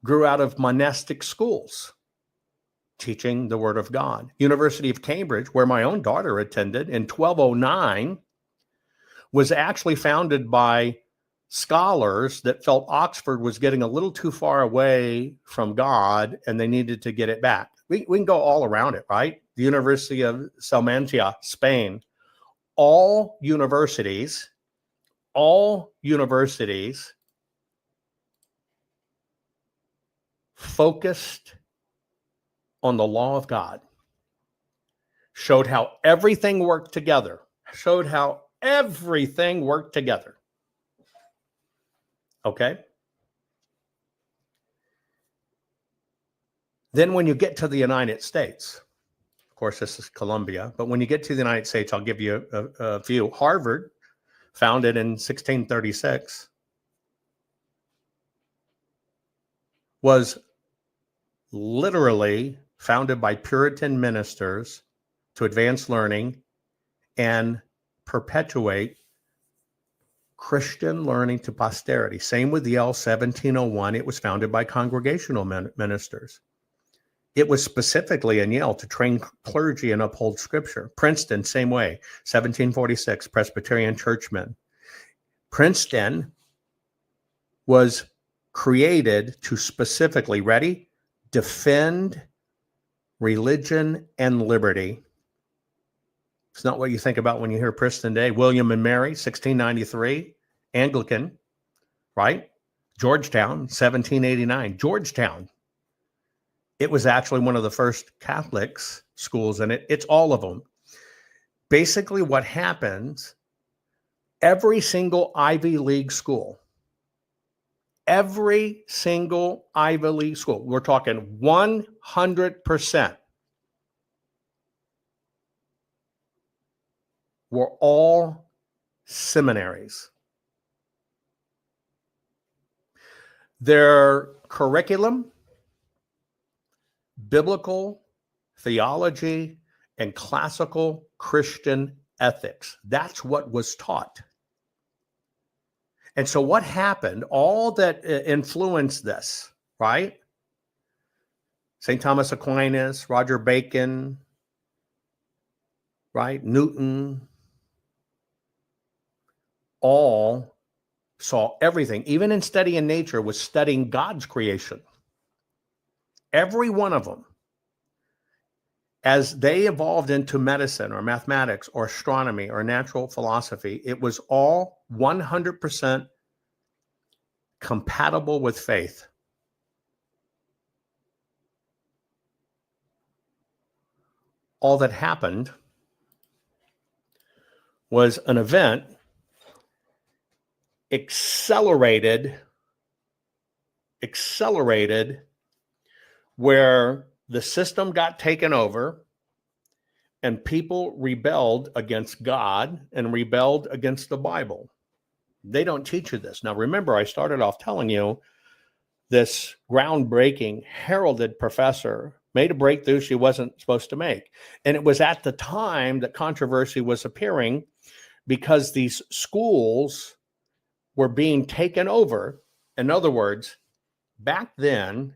grew out of monastic schools teaching the Word of God. University of Cambridge, where my own daughter attended in 1209, was actually founded by scholars that felt Oxford was getting a little too far away from God and they needed to get it back. We can go all around it, right? The University of Salamanca, Spain. All universities all universities focused on the law of God, showed how everything worked together, Okay? Then when you get to the United States, of course, this is Columbia, but when you get to the United States, I'll give you a few. Harvard, founded in 1636, was literally founded by Puritan ministers to advance learning and perpetuate Christian learning to posterity. Same with Yale, 1701. It was founded by Congregational ministers. It was specifically in Yale to train clergy and uphold scripture. Princeton, same way, 1746, Presbyterian churchmen. Princeton was created to specifically, ready, defend religion and liberty. It's not what you think about when you hear Princeton Day. William and Mary, 1693, Anglican, right? Georgetown, 1789. Georgetown. It was actually one of the first Catholic schools, and it's all of them. Basically, what happens, every single Ivy League school, we're talking 100%, were all seminaries. Their curriculum, biblical theology, and classical Christian ethics. That's what was taught. And so what happened, all that influenced this, right? St. Thomas Aquinas, Roger Bacon, right? Newton, all saw everything, even in studying nature, was studying God's creation. Every one of them. As they evolved into medicine or mathematics or astronomy or natural philosophy, it was all 100% compatible with faith. All that happened was an event accelerated where the system got taken over and people rebelled against God and rebelled against the Bible. They don't teach you this. Now, remember, I started off telling you this groundbreaking, heralded professor made a breakthrough she wasn't supposed to make. And it was at the time that controversy was appearing because these schools were being taken over. In other words, back then,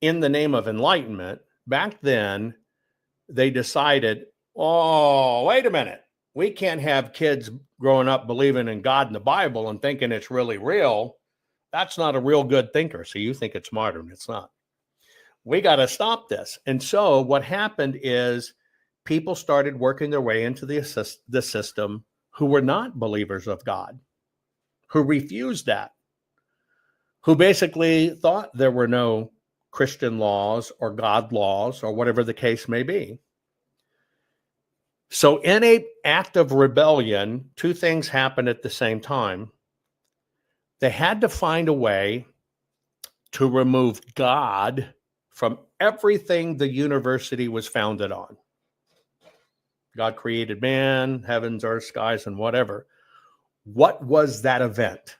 in the name of enlightenment, back then, they decided, oh, wait a minute. We can't have kids growing up believing in God and the Bible and thinking it's really real. That's not a real good thinker. So you think it's modern. It's not. We got to stop this. And so what happened is people started working their way into the system who were not believers of God, who refused that, who basically thought there were no Christian laws or God laws or whatever the case may be. So in an act of rebellion, two things happened at the same time. They had to find a way to remove God from everything the university was founded on. God created man, heavens, earth, skies, and whatever. What was that event?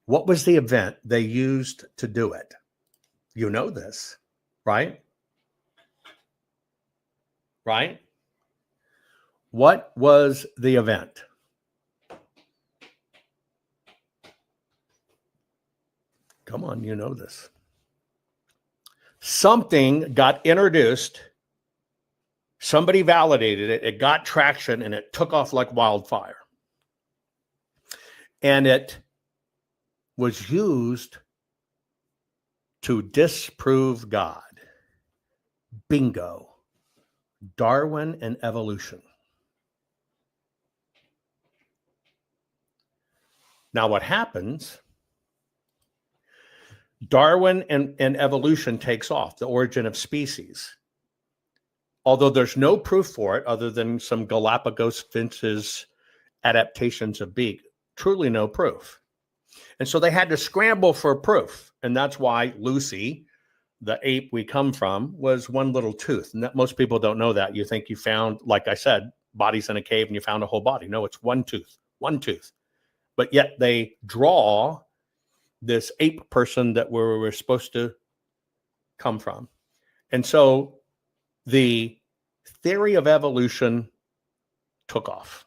What was the event they used to do it? You know this, right? Right? What was the event? Come on, you know this. Something got introduced, somebody validated it, it got traction, and it took off like wildfire. And it was used to disprove God. Bingo. Darwin and evolution. Now what happens, Darwin and evolution takes off, the origin of species. Although there's no proof for it other than some Galapagos finches adaptations of beak, truly no proof. And so they had to scramble for proof. And that's why Lucy, the ape we come from, was one little tooth. And that, most people don't know that. You think you found, like I said, bodies in a cave and you found a whole body. No, it's one tooth. But yet they draw this ape person that we're supposed to come from. And so the theory of evolution took off.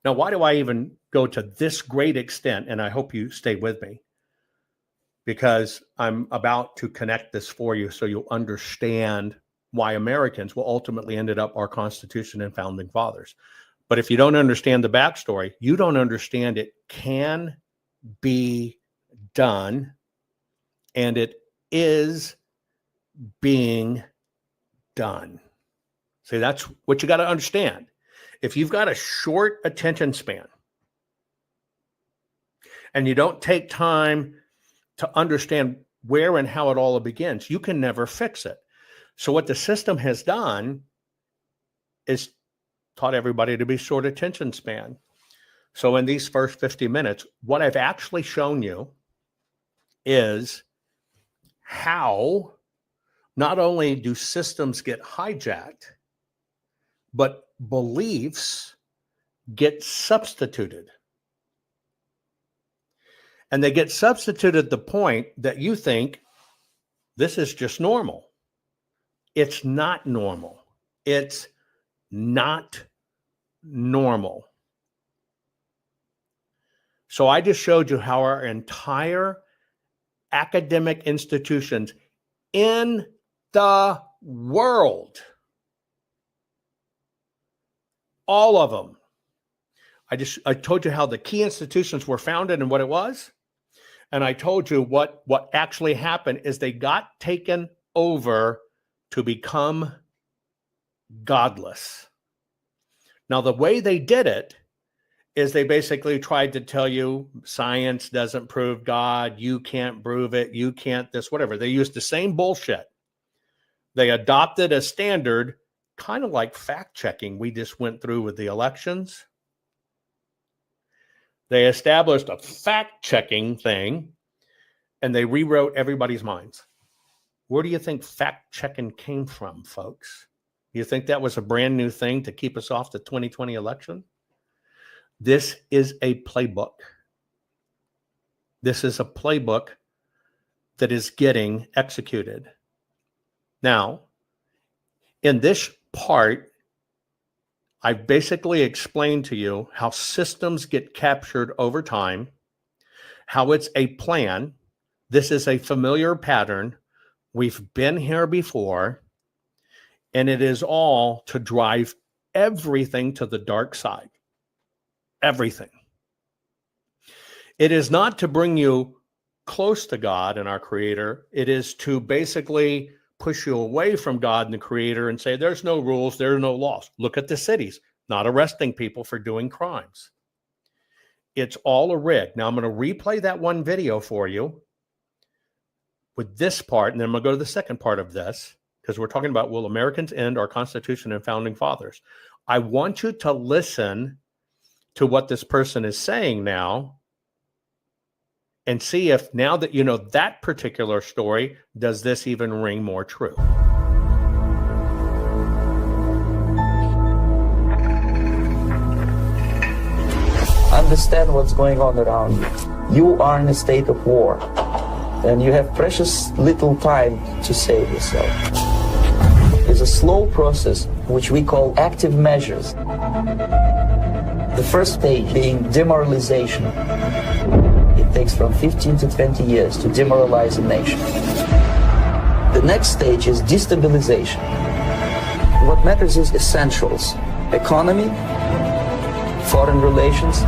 Now, why do I even go to this great extent? And I hope you stay with me, because I'm about to connect this for you so you'll understand why Americans will ultimately ended up our Constitution and Founding Fathers. But if you don't understand the backstory, you don't understand it can be done, and it is being done. See, that's what you got to understand. If you've got a short attention span and you don't take time to understand where and how it all begins, you can never fix it. So what the system has done is taught everybody to be short attention span. So in these first 50 minutes, what I've actually shown you is how not only do systems get hijacked, but beliefs get substituted. And they get substituted at the point that you think this is just normal. It's not normal. It's not normal. So I just showed you how our entire academic institutions in the world, all of them, I told you how the key institutions were founded and what it was. And I told you what actually happened is they got taken over to become godless. Now, the way they did it is they basically tried to tell you science doesn't prove God, you can't prove it, you can't this, whatever. They used the same bullshit. They adopted a standard, kind of like fact-checking we just went through with the elections. They established a fact-checking thing, and they rewrote everybody's minds. Where do you think fact-checking came from, folks? You think that was a brand new thing to keep us off the 2020 election? This is a playbook. This is a playbook that is getting executed. Now, in this part, I basically explained to you how systems get captured over time, how it's a plan. This is a familiar pattern. We've been here before, and it is all to drive everything to the dark side. Everything. It is not to bring you close to God and our Creator. It is to basically push you away from God and the Creator and say, there's no rules, there are no laws. Look at the cities, not arresting people for doing crimes. It's all a rig. Now I'm going to replay that one video for you with this part, and then I'm going to go to the second part of this, because we're talking about, will Americans end our Constitution and Founding Fathers? I want you to listen to what this person is saying now and see if, now that you know that particular story, does this even ring more true? Understand what's going on around you. You are in a state of war, and you have precious little time to save yourself. It's a slow process, which we call active measures. The first stage being demoralization. It takes from 15 to 20 years to demoralize a nation. The next stage is destabilization. What matters is essentials: economy, foreign relations,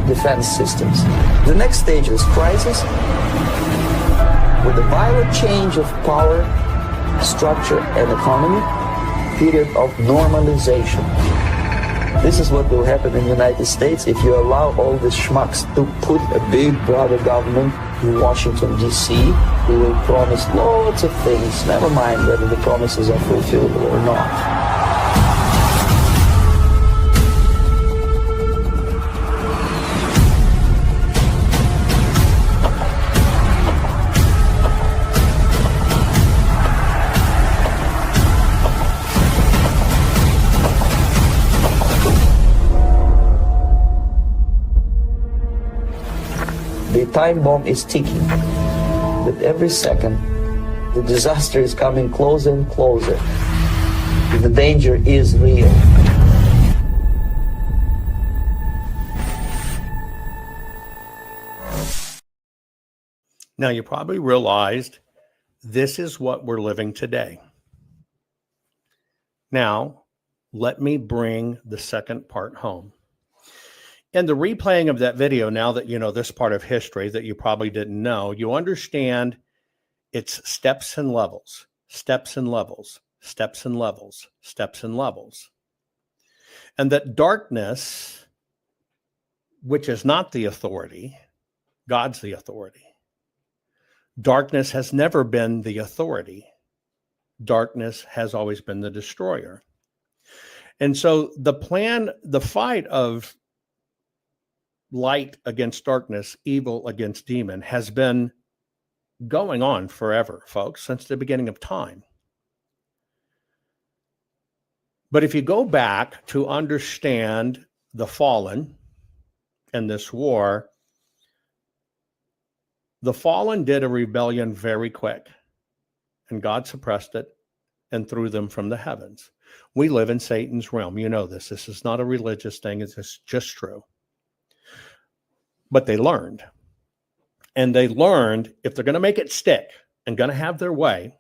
defense systems. The next stage is crisis, with a violent change of power, structure, and economy, period of normalization. This is what will happen in the United States if you allow all these schmucks to put a big brother government in Washington, D.C., who will promise lots of things, never mind whether the promises are fulfilled or not. The time bomb is ticking. With every second, the disaster is coming closer and closer. The danger is real. Now, you probably realized this is what we're living today. Now, let me bring the second part home. In the replaying of that video, now that you know this part of history that you probably didn't know, you understand it's steps and levels, steps and levels, steps and levels, steps and levels. And that darkness, which is not the authority, God's the authority. Darkness has never been the authority. Darkness has always been the destroyer. And so the plan, the fight of light against darkness, evil against demon, has been going on forever, folks, since the beginning of time. But if you go back to understand the fallen and this war, the fallen did a rebellion very quick, and God suppressed it and threw them from the heavens. We live in Satan's realm. You know this. This is not a religious thing. It's just true. But they learned. And they learned if they're going to make it stick and going to have their way,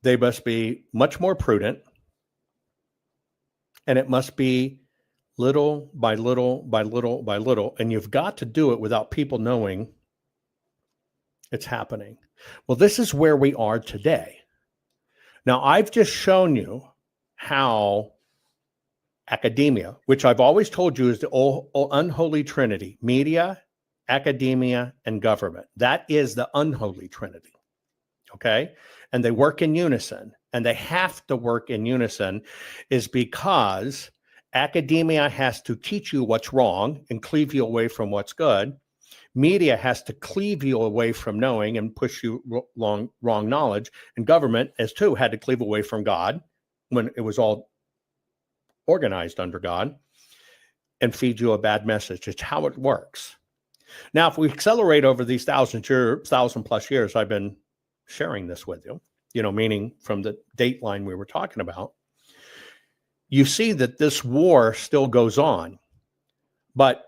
they must be much more prudent. And it must be little by little by little by little. And you've got to do it without people knowing it's happening. Well, this is where we are today. Now, I've just shown you how academia, which I've always told you is the unholy trinity, media, academia, and government. That is the unholy trinity, okay? And they work in unison, and they have to work in unison is because academia has to teach you what's wrong and cleave you away from what's good. Media has to cleave you away from knowing and push you wrong knowledge. And government, as too, had to cleave away from God when it was all organized under God and feed you a bad message. It's how it works. Now, if we accelerate over these 1,000 plus years, I've been sharing this with you, meaning from the date line we were talking about, you see that this war still goes on, but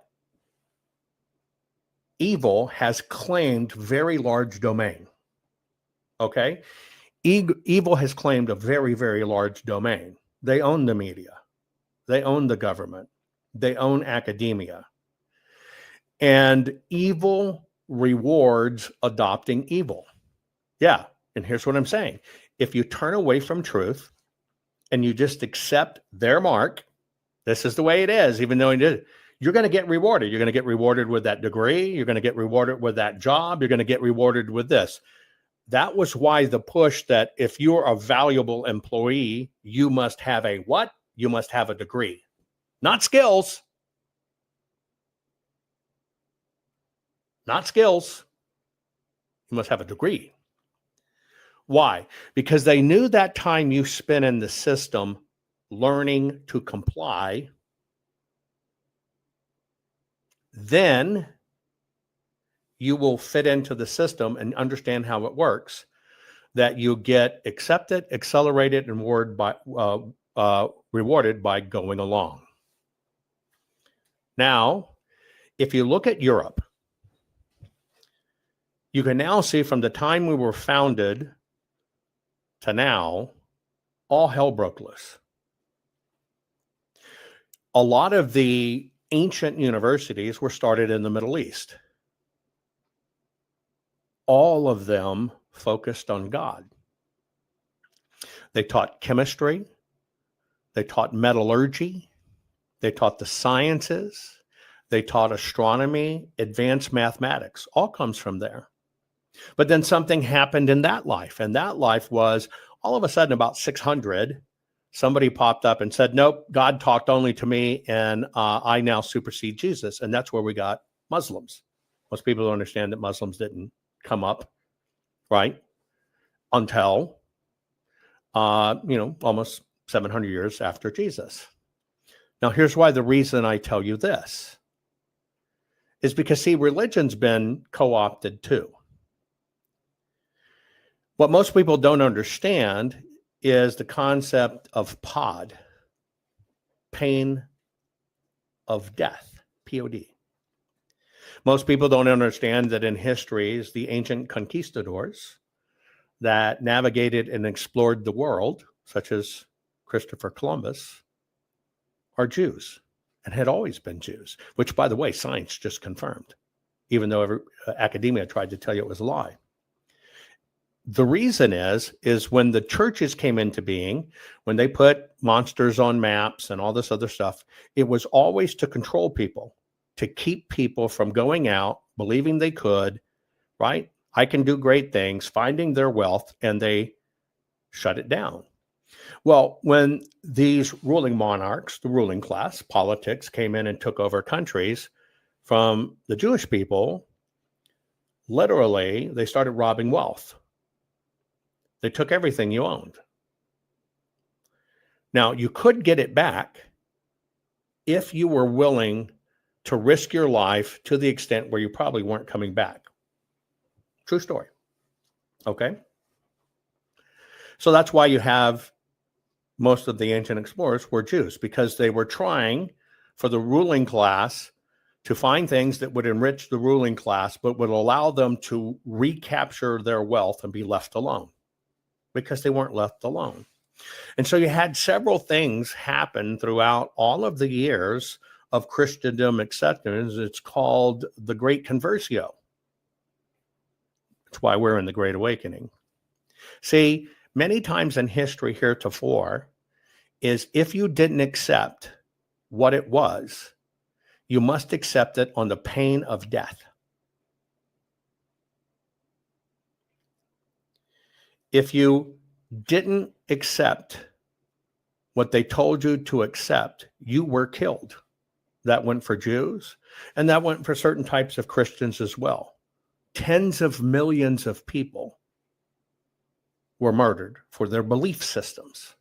evil has claimed very large domain. Okay? Evil has claimed a very, very large domain. They own the media. They own the government. They own academia. And evil rewards adopting evil. Yeah. And here's what I'm saying. If you turn away from truth and you just accept their mark, this is the way it is, even though you're going to get rewarded. You're going to get rewarded with that degree. You're going to get rewarded with that job. You're going to get rewarded with this. That was why the push that if you're a valuable employee, you must have a what? You must have a degree, not skills. Not skills. You must have a degree. Why? Because they knew that time you spent in the system learning to comply, then you will fit into the system and understand how it works, that you get accepted, accelerated, and rewarded by going along. Now, if you look at Europe, you can now see from the time we were founded to now, all hell broke loose. A lot of the ancient universities were started in the Middle East. All of them focused on God. They taught chemistry, They taught metallurgy. They taught the sciences. They taught astronomy, advanced mathematics. All comes from there. But then something happened in that life. And that life was all of a sudden about 600, somebody popped up and said, nope, God talked only to me, and I now supersede Jesus. And that's where we got Muslims. Most people don't understand that Muslims didn't come up, right, until, almost 700 years after Jesus. Now, here's why the reason I tell you this is because, see, religion's been co-opted too. What most people don't understand is the concept of POD, pain of death, POD. Most people don't understand that in history, the ancient conquistadors that navigated and explored the world, such as Christopher Columbus, are Jews and had always been Jews, which, by the way, science just confirmed, even though academia tried to tell you it was a lie. The reason is when the churches came into being, when they put monsters on maps and all this other stuff, it was always to control people, to keep people from going out, believing they could, right? I can do great things, finding their wealth, and they shut it down. Well, when these ruling monarchs, the ruling class, politics came in and took over countries from the Jewish people, literally, they started robbing wealth. They took everything you owned. Now, you could get it back if you were willing to risk your life to the extent where you probably weren't coming back. True story. Okay? So that's why you have most of the ancient explorers were Jews, because they were trying for the ruling class to find things that would enrich the ruling class, but would allow them to recapture their wealth and be left alone, because they weren't left alone. And so you had several things happen throughout all of the years of Christendom acceptance. It's called the Great Conversio. That's why we're in the Great Awakening. See, many times in history heretofore is if you didn't accept what it was, you must accept it on the pain of death. If you didn't accept what they told you to accept, you were killed. That went for Jews, and that went for certain types of Christians as well. Tens of millions of people were murdered for their belief systems.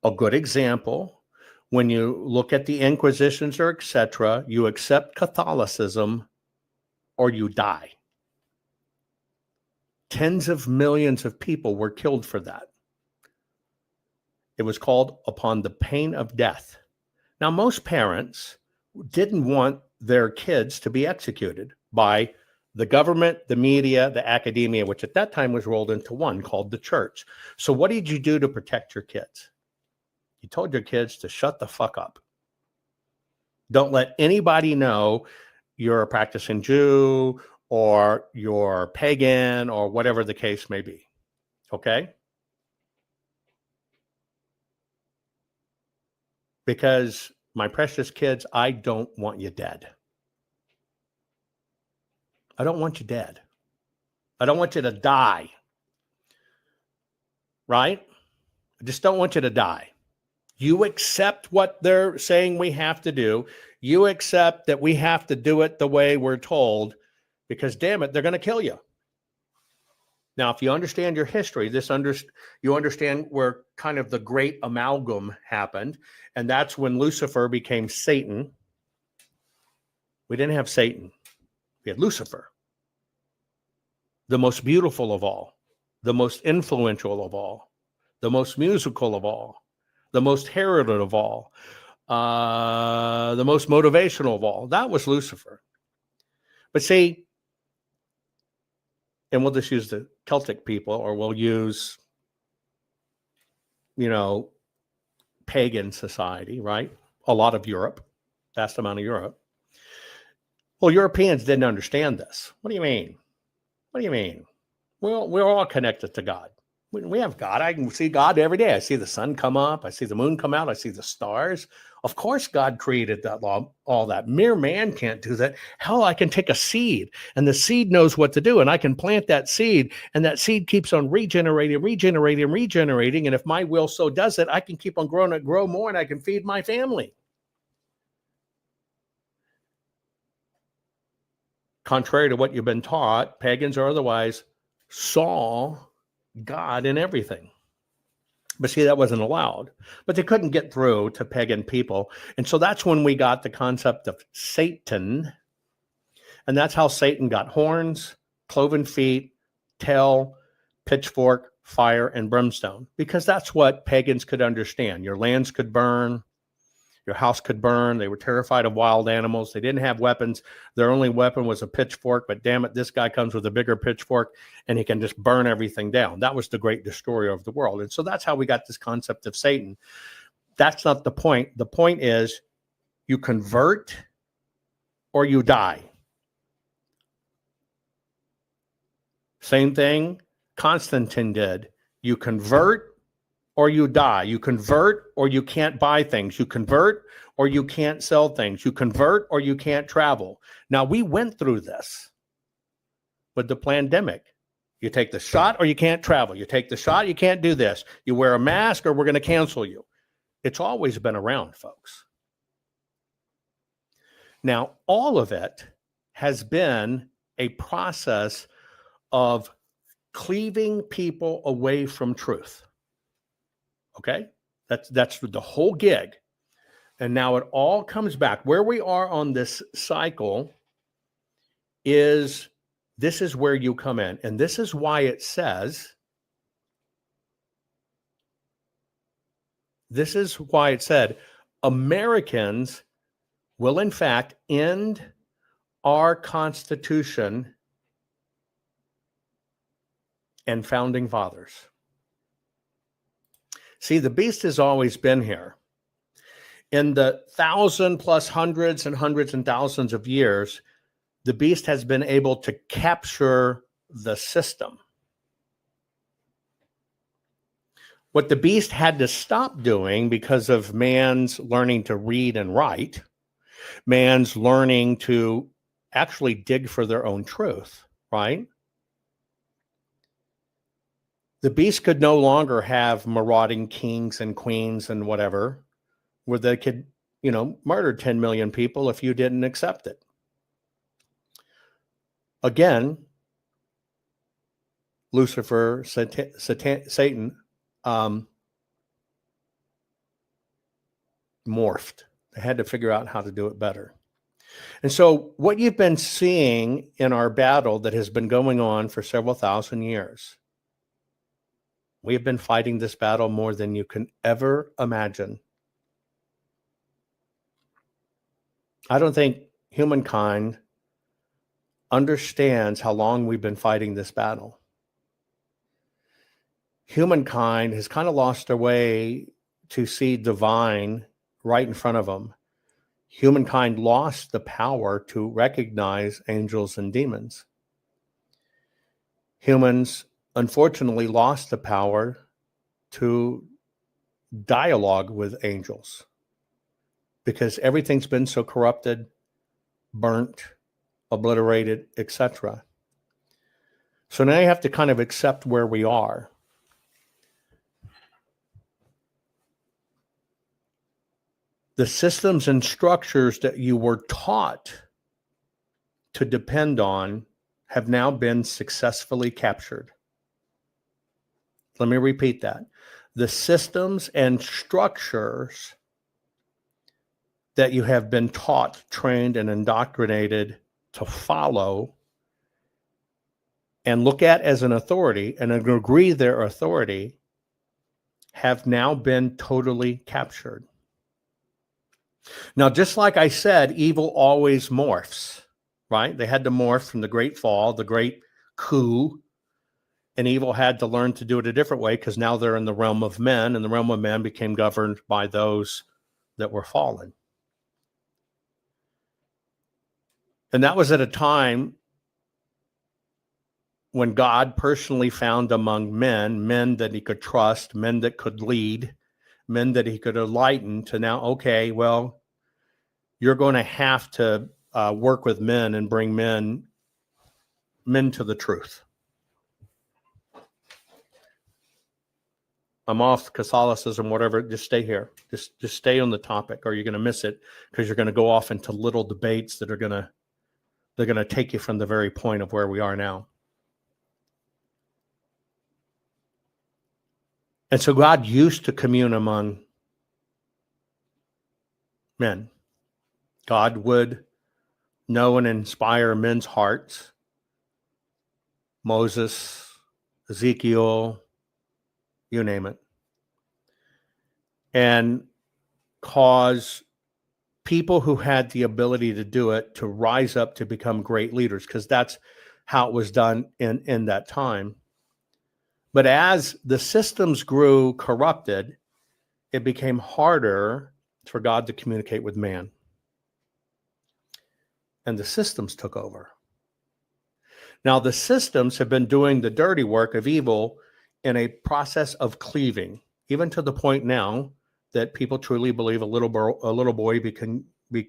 A good example, when you look at the Inquisitions or etc., you accept Catholicism or you die. Tens of millions of people were killed for that. It was called upon the pain of death. Now, most parents didn't want their kids to be executed by the government, the media, the academia, which at that time was rolled into one called the church. So what did you do to protect your kids? You told your kids to shut the fuck up. Don't let anybody know you're a practicing Jew or you're pagan or whatever the case may be. Okay? Because, my precious kids, I don't want you dead. I don't want you dead. I don't want you to die. Right? I just don't want you to die. You accept what they're saying we have to do. You accept that we have to do it the way we're told, because, damn it, they're going to kill you. Now, if you understand your history, you understand where kind of the great amalgam happened, and that's when Lucifer became Satan. We didn't have Satan. We had Lucifer, the most beautiful of all, the most influential of all, the most musical of all, the most heralded of all, the most motivational of all. That was Lucifer. But see, and we'll just use the Celtic people, or we'll use, pagan society, right? A lot of Europe, vast amount of Europe. Well, Europeans didn't understand this. What do you mean? What do you mean? Well, we're all connected to God. We have God. I can see God every day. I see the sun come up. I see the moon come out. I see the stars. Of course, God created that law, all that. Mere man can't do that. Hell, I can take a seed and the seed knows what to do. And I can plant that seed and that seed keeps on regenerating. And if my will so does it, I can keep on growing and grow more and I can feed my family. Contrary to what you've been taught, pagans or otherwise saw God in everything. But see, that wasn't allowed. But they couldn't get through to pagan people. And so that's when we got the concept of Satan. And that's how Satan got horns, cloven feet, tail, pitchfork, fire, and brimstone. Because that's what pagans could understand. Your lands could burn. Your house could burn. They were terrified of wild animals. They didn't have weapons. Their only weapon was a pitchfork. But damn it, this guy comes with a bigger pitchfork and he can just burn everything down. That was the great destroyer of the world. And so that's how we got this concept of Satan. That's not the point. The point is you convert or you die. Same thing Constantine did. You convert or you die. You convert or you can't buy things. You convert or you can't sell things. You convert or you can't travel. Now, we went through this with the pandemic. You take the shot or you can't travel. You take the shot, you can't do this. You wear a mask or we're going to cancel you. It's always been around, folks. Now, all of it has been a process of cleaving people away from truth. Okay, that's the whole gig. And now it all comes back. Where we are on this cycle is this is where you come in. And this is why it says, this is why it said, Americans will in fact end our Constitution and founding fathers. See, the beast has always been here. In the 1,000 plus hundreds and thousands of years, the beast has been able to capture the system. What the beast had to stop doing because of man's learning to read and write, man's learning to actually dig for their own truth, right? The beast could no longer have marauding kings and queens and whatever, where they could, murder 10 million people if you didn't accept it. Again, Lucifer, Satan, morphed. They had to figure out how to do it better. And so what you've been seeing in our battle that has been going on for several thousand years, we have been fighting this battle more than you can ever imagine. I don't think humankind understands how long we've been fighting this battle. Humankind has kind of lost their way to see divine right in front of them. Humankind lost the power to recognize angels and demons. Humans unfortunately lost the power to dialogue with angels because everything's been so corrupted, burnt, obliterated, etc. So now you have to kind of accept where we are. The systems and structures that you were taught to depend on have now been successfully captured. Let me repeat that. The systems and structures that you have been taught, trained, and indoctrinated to follow and look at as an authority and agree their authority have now been totally captured. Now, just like I said, evil always morphs, right? They had to morph from the great fall, the great coup, and evil had to learn to do it a different way because now they're in the realm of men, and the realm of men became governed by those that were fallen. And that was at a time when God personally found among men that he could trust, men that could lead, men that he could enlighten, to now, okay, well, you're going to have to work with men and bring men to the truth. I'm off Catholicism, whatever. Just stay here. Just stay on the topic, or you're going to miss it, because you're going to go off into little debates that are going to take you from the very point of where we are now. And so God used to commune among men. God would know and inspire men's hearts. Moses, Ezekiel, you name it. And cause people who had the ability to do it to rise up to become great leaders, because that's how it was done in that time. But as the systems grew corrupted, it became harder for God to communicate with man. And the systems took over. Now, the systems have been doing the dirty work of evil in a process of cleaving, even to the point now that people truly believe a little boy can be,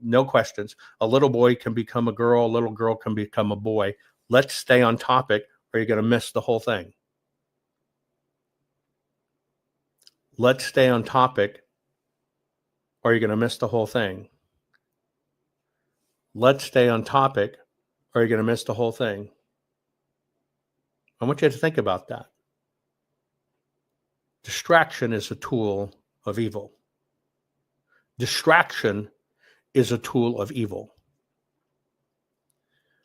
no questions, a little boy can become a girl, a little girl can become a boy. Let's stay on topic, or you're going to miss the whole thing. Let's stay on topic, or you're going to miss the whole thing. Let's stay on topic, or you're going to miss the whole thing. I want you to think about that. Distraction is a tool of evil. Distraction is a tool of evil.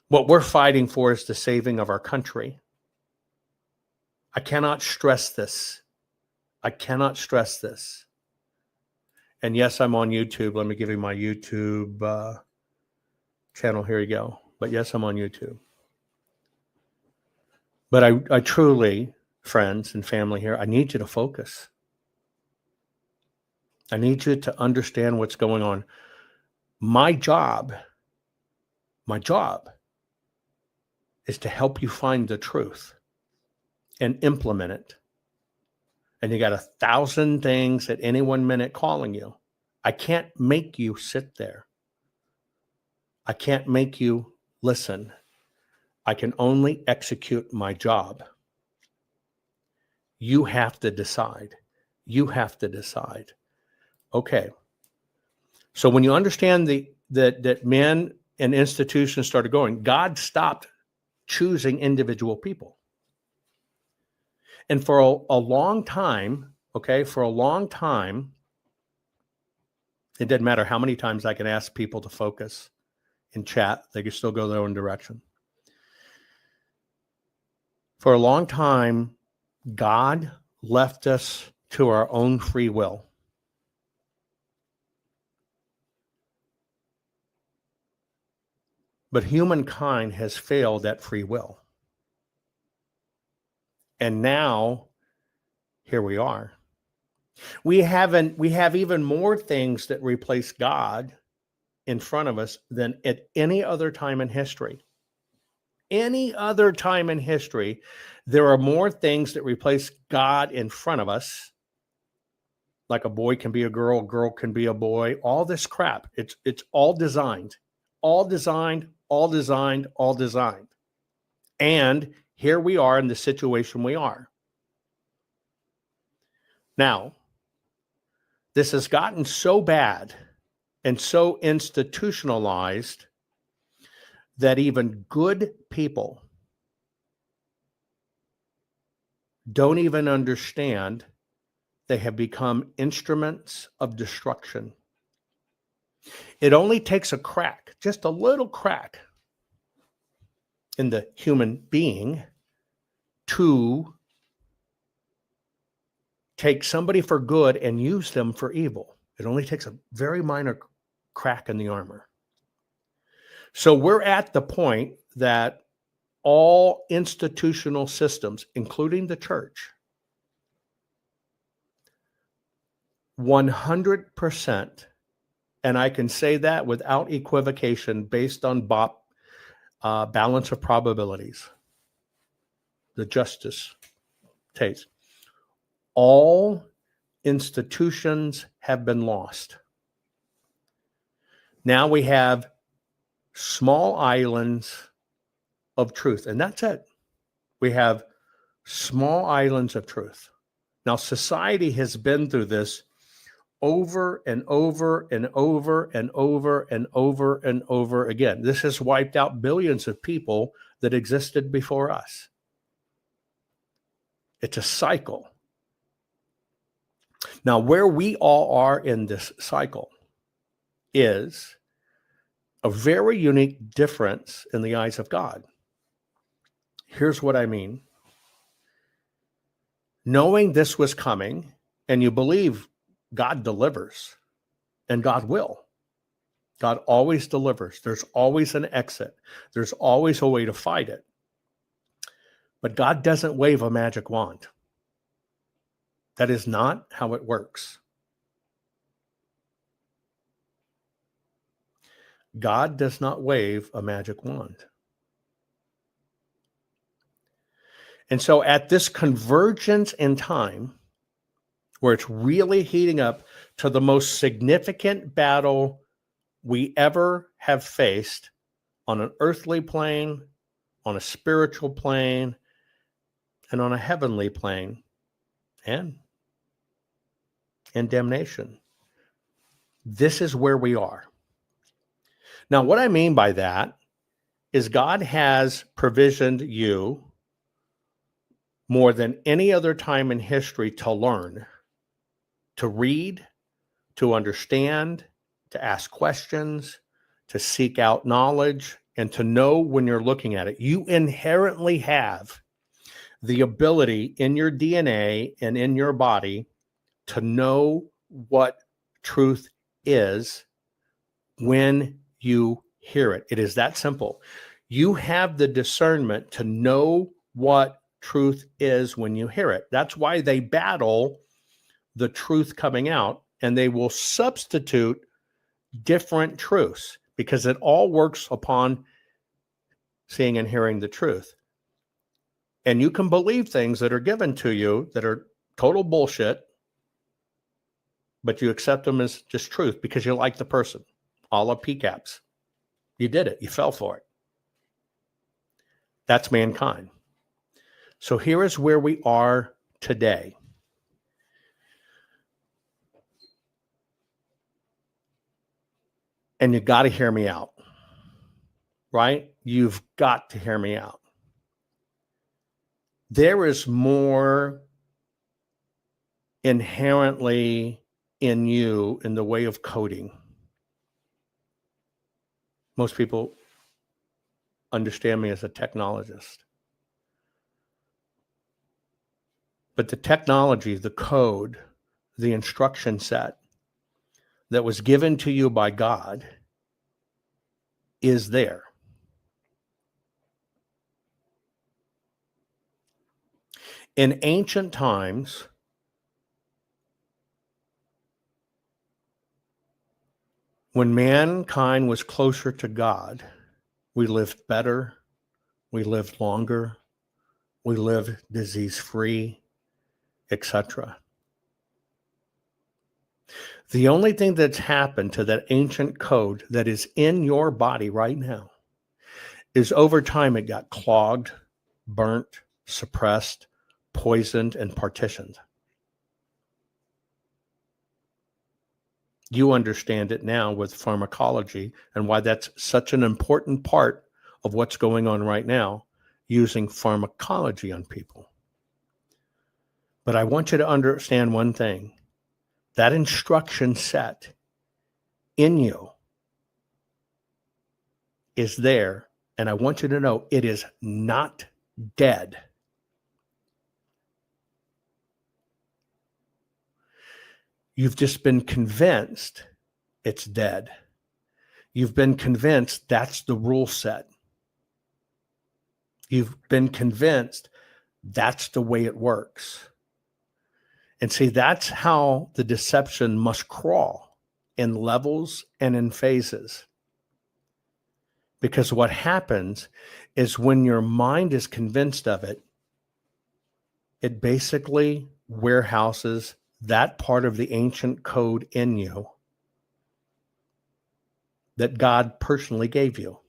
What we're fighting for is the saving of our country. I cannot stress this. I cannot stress this. And yes, I'm on YouTube. Let me give you my YouTube channel. Here you go. But yes, I'm on YouTube. But I truly, friends and family here, I need you to focus. I need you to understand what's going on. My job is to help you find the truth and implement it. And you got 1,000 things at any 1 minute calling you. I can't make you sit there. I can't make you listen. I can only execute my job. You have to decide. You have to decide. Okay. So when you understand that men and institutions started going, God stopped choosing individual people. And for a long time, it didn't matter how many times I can ask people to focus in chat, they could still go their own direction. For a long time, God left us to our own free will. But humankind has failed at free will. And now, here we are. We have even more things that replace God in front of us than at any other time in history. Any other time in history, there are more things that replace God in front of us. Like a boy can be a girl can be a boy, all this crap. It's all designed. And here we are in the situation we are. Now, this has gotten so bad and so institutionalized that even good people don't even understand they have become instruments of destruction. It only takes a crack, just a little crack in the human being to take somebody for good and use them for evil. It only takes a very minor crack in the armor. So we're at the point that all institutional systems, including the church, 100%, and I can say that without equivocation based on balance of probabilities, the justice takes. All institutions have been lost. Now we have small islands of truth, and that's it. We have small islands of truth. Now, society has been through this over and over and over and over and over and over again. This has wiped out billions of people that existed before us. It's a cycle. Now, where we all are in this cycle is a very unique difference in the eyes of God. Here's what I mean. Knowing this was coming, and you believe God delivers, and God will. God always delivers. There's always an exit. There's always a way to fight it. But God doesn't wave a magic wand. That is not how it works. God does not wave a magic wand. And so at this convergence in time, where it's really heating up to the most significant battle we ever have faced on an earthly plane, on a spiritual plane, and on a heavenly plane, and in damnation. This is where we are. Now, what I mean by that is God has provisioned you more than any other time in history to learn, to read, to understand, to ask questions, to seek out knowledge, and to know when you're looking at it. You inherently have the ability in your DNA and in your body to know what truth is when you hear it. It is that simple. You have the discernment to know what truth is when you hear it. That's why they battle the truth coming out, and they will substitute different truths because it all works upon seeing and hearing the truth. And you can believe things that are given to you that are total bullshit, but you accept them as just truth because you like the person. A la PCAPs. You did it. You fell for it. That's mankind. So here is where we are today. And you got to hear me out, right? You've got to hear me out. There is more inherently in you in the way of coding. Most people understand me as a technologist. But the technology, the code, the instruction set that was given to you by God is there. In ancient times, when mankind was closer to God, we lived better, we lived longer, we lived disease-free, etc. The only thing that's happened to that ancient code that is in your body right now is over time it got clogged, burnt, suppressed, poisoned, and partitioned. You understand it now with pharmacology and why that's such an important part of what's going on right now, using pharmacology on people. But I want you to understand one thing. That instruction set in you is there, and I want you to know it is not dead. You've just been convinced it's dead. You've been convinced that's the rule set. You've been convinced that's the way it works. And see, that's how the deception must crawl, in levels and in phases. Because what happens is when your mind is convinced of it, It basically warehouses that part of the ancient code in you that God personally gave you.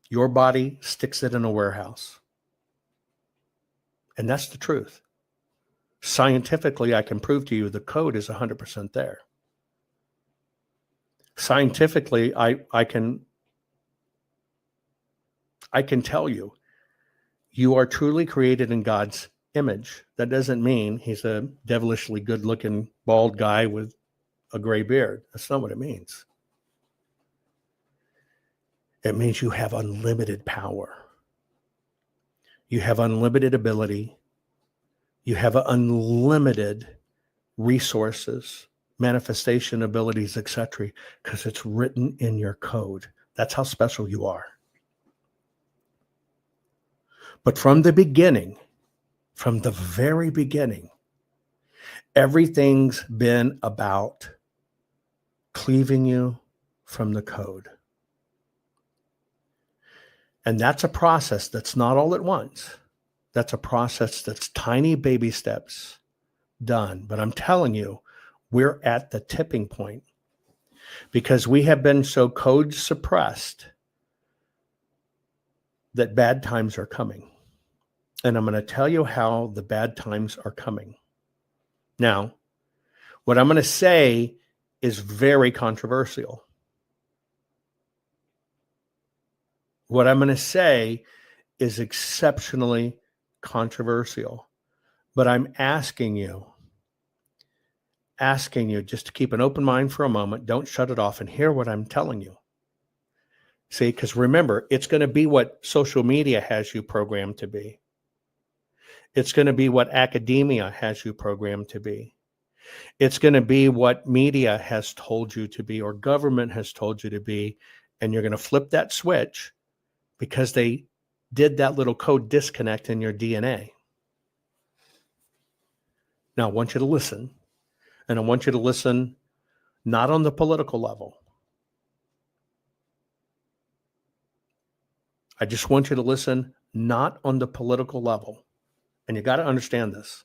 Your body sticks it in a warehouse. And that's the truth. Scientifically, I can prove to you the code is 100% there. Scientifically, I can tell you, you are truly created in God's image. That doesn't mean he's a devilishly good-looking bald guy with a gray beard. That's not what it means. It means you have unlimited power. You have unlimited ability. You have unlimited resources, manifestation abilities, etc., because it's written in your code. That's how special you are. But from the beginning, from the very beginning, everything's been about cleaving you from the code. And that's a process that's not all at once. That's a process that's tiny baby steps done. But I'm telling you, we're at the tipping point because we have been so code suppressed that bad times are coming. And I'm going to tell you how the bad times are coming. Now, what I'm going to say is very controversial. What I'm going to say is exceptionally controversial. But I'm asking you just to keep an open mind for a moment. Don't shut it off and hear what I'm telling you. See, because remember, it's going to be what social media has you programmed to be. It's going to be what academia has you programmed to be. It's going to be what media has told you to be or government has told you to be. And you're going to flip that switch because they did that little code disconnect in your DNA. Now, I want you to listen. And I want you to listen not on the political level. I just want you to listen not on the political level. And you got to understand this.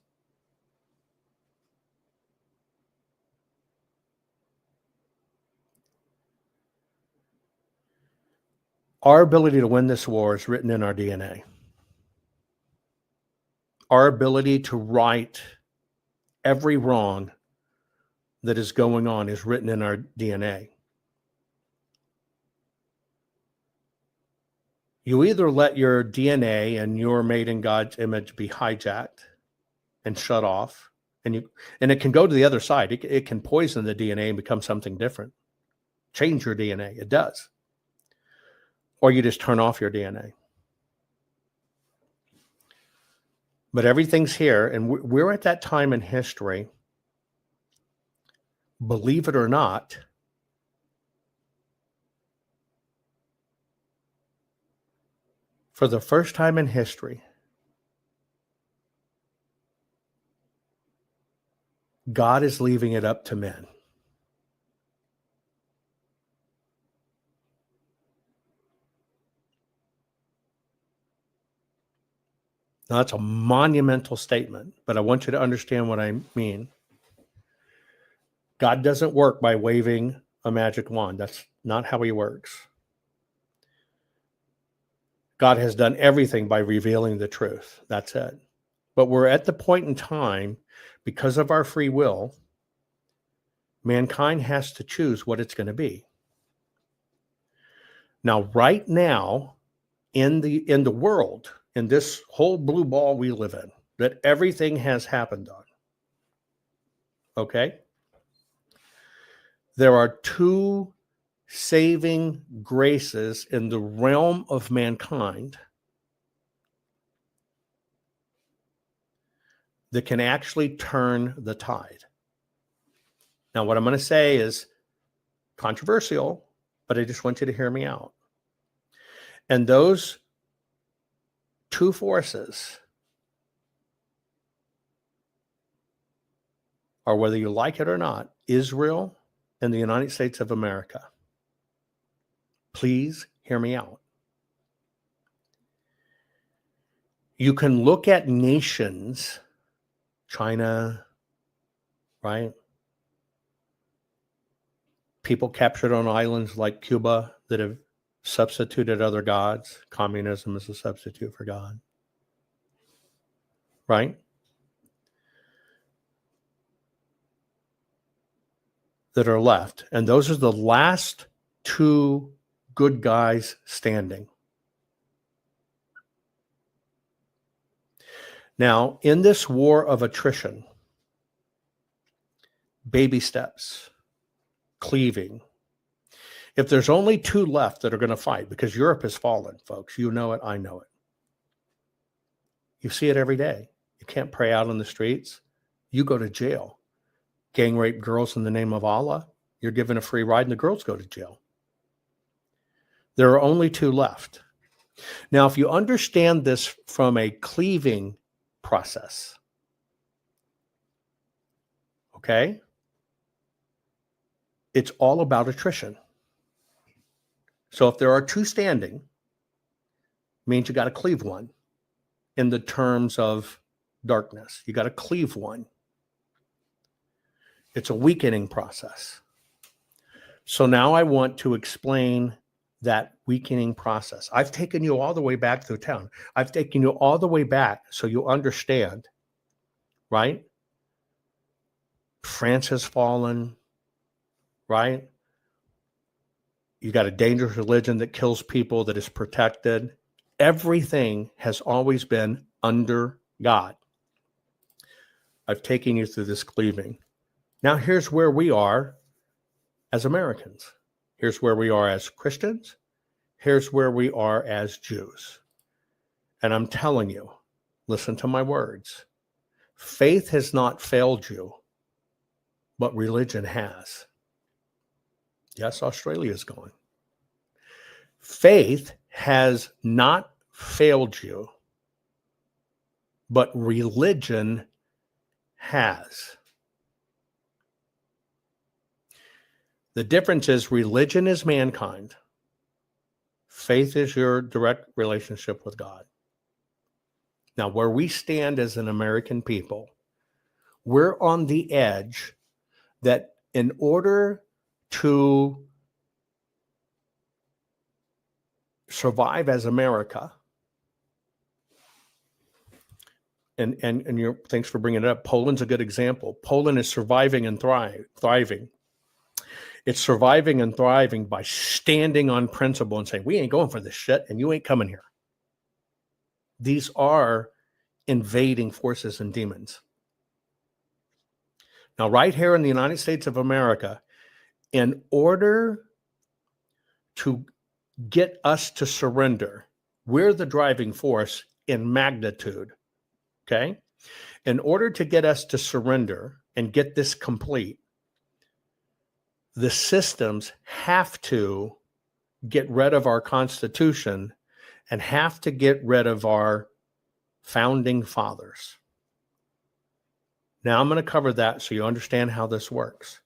Our ability to win this war is written in our DNA. Our ability to right every wrong that is going on is written in our DNA. You either let your DNA and you're made in God's image be hijacked and shut off, and it can go to the other side. It can poison the DNA and become something different. Change your DNA. It does. Or you just turn off your DNA. But everything's here, and we're at that time in history, believe it or not, for the first time in history, God is leaving it up to men. Now, that's a monumental statement, but I want you to understand what I mean. God doesn't work by waving a magic wand. That's not how he works. God has done everything by revealing the truth. That's it. But we're at the point in time, because of our free will, mankind has to choose what it's going to be. Now, right now, in the world, in this whole blue ball we live in, that everything has happened on, okay? There are two saving graces in the realm of mankind that can actually turn the tide. Now, what I'm going to say is controversial, but I just want you to hear me out. And those two forces are, whether you like it or not, Israel and the United States of America. Please hear me out. You can look at nations, China, right? People captured on islands like Cuba that have substituted other gods. Communism is a substitute for God, right? That are left. And those are the last two good guys standing. Now, in this war of attrition, baby steps, cleaving, if there's only two left that are going to fight, because Europe has fallen, folks, you know it, I know it. You see it every day. You can't pray out on the streets. You go to jail. Gang rape girls in the name of Allah, you're given a free ride and the girls go to jail. There are only two left. Now, if you understand this from a cleaving process, okay, it's all about attrition. So if there are two standing, means you got to cleave one in the terms of darkness. You got to cleave one. It's a weakening process. So now I want to explain that weakening process. I've taken you all the way back to the town. I've taken you all the way back so you understand, right? France has fallen, right? You got a dangerous religion that kills people, that is protected. Everything has always been under God. I've taken you through this cleaving. Now here's where we are as Americans. Here's where we are as Christians. Here's where we are as Jews. And I'm telling you, listen to my words. Faith has not failed you, but religion has. Yes, Australia is going. Faith has not failed you, but religion has. The difference is religion is mankind. Faith is your direct relationship with God. Now, where we stand as an American people, we're on the edge that in order to survive as America, and thanks for bringing it up. Poland's a good example. Poland is surviving and thriving. It's surviving and thriving by standing on principle and saying, we ain't going for this shit and you ain't coming here. These are invading forces and demons. Now, right here in the United States of America, in order to get us to surrender, we're the driving force in magnitude, okay? In order to get us to surrender and get this complete, the systems have to get rid of our Constitution and have to get rid of our founding fathers. Now I'm going to cover that so you understand how this works.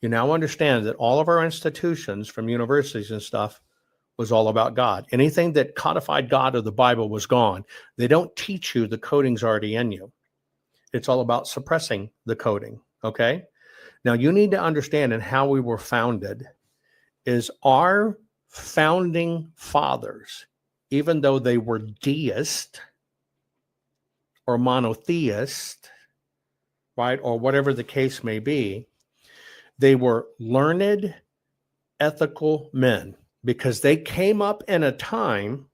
You now understand that all of our institutions from universities and stuff was all about God. Anything that codified God or the Bible was gone. They don't teach you the coding's already in you. It's all about suppressing the coding, okay? Now, you need to understand in how we were founded is our founding fathers, even though they were deist or monotheist, right, or whatever the case may be, they were learned, ethical men because they came up in a time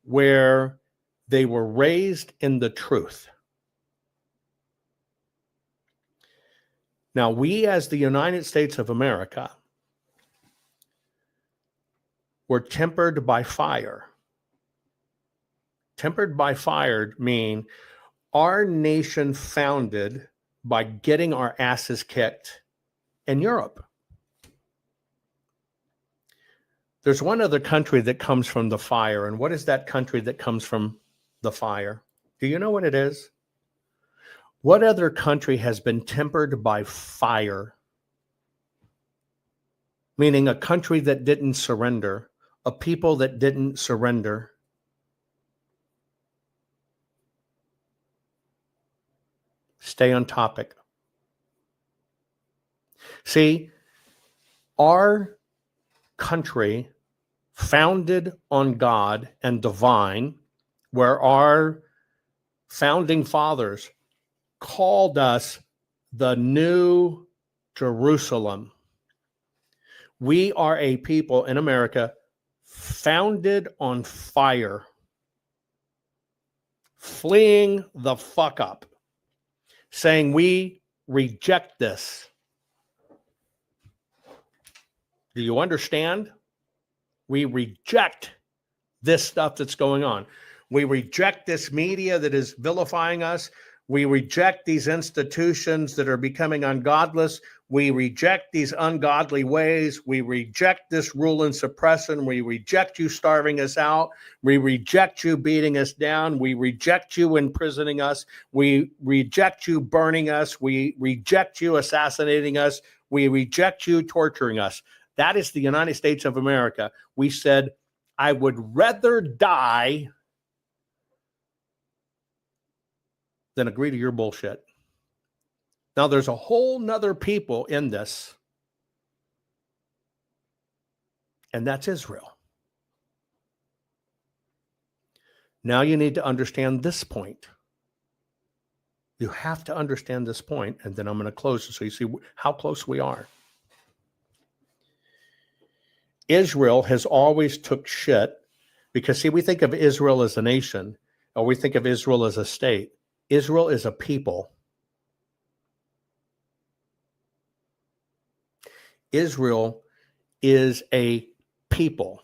where they were raised in the truth. Now, we as the United States of America were tempered by fire. Tempered by fire mean our nation founded by getting our asses kicked in Europe. There's one other country that comes from the fire. And what is that country that comes from the fire? Do you know what it is? What other country has been tempered by fire? Meaning a country that didn't surrender, a people that didn't surrender. Stay on topic. See, our country, founded on God and divine, where our founding fathers called us the New Jerusalem. We are a people in America founded on fire, fleeing the fuck up, saying we reject this. Do you understand? We reject this stuff that's going on. We reject this media that is vilifying us. We reject these institutions that are becoming ungodless. We reject these ungodly ways. We reject this rule and suppression. We reject you starving us out. We reject you beating us down. We reject you imprisoning us. We reject you burning us. We reject you assassinating us. We reject you torturing us. That is the United States of America. We said, I would rather die than agree to your bullshit. Now, there's a whole nother people in this, and that's Israel. Now you need to understand this point. You have to understand this point, and then I'm going to close it so you see how close we are. Israel has always took shit because, see, we think of Israel as a nation, or we think of Israel as a state. Israel is a people. Israel is a people.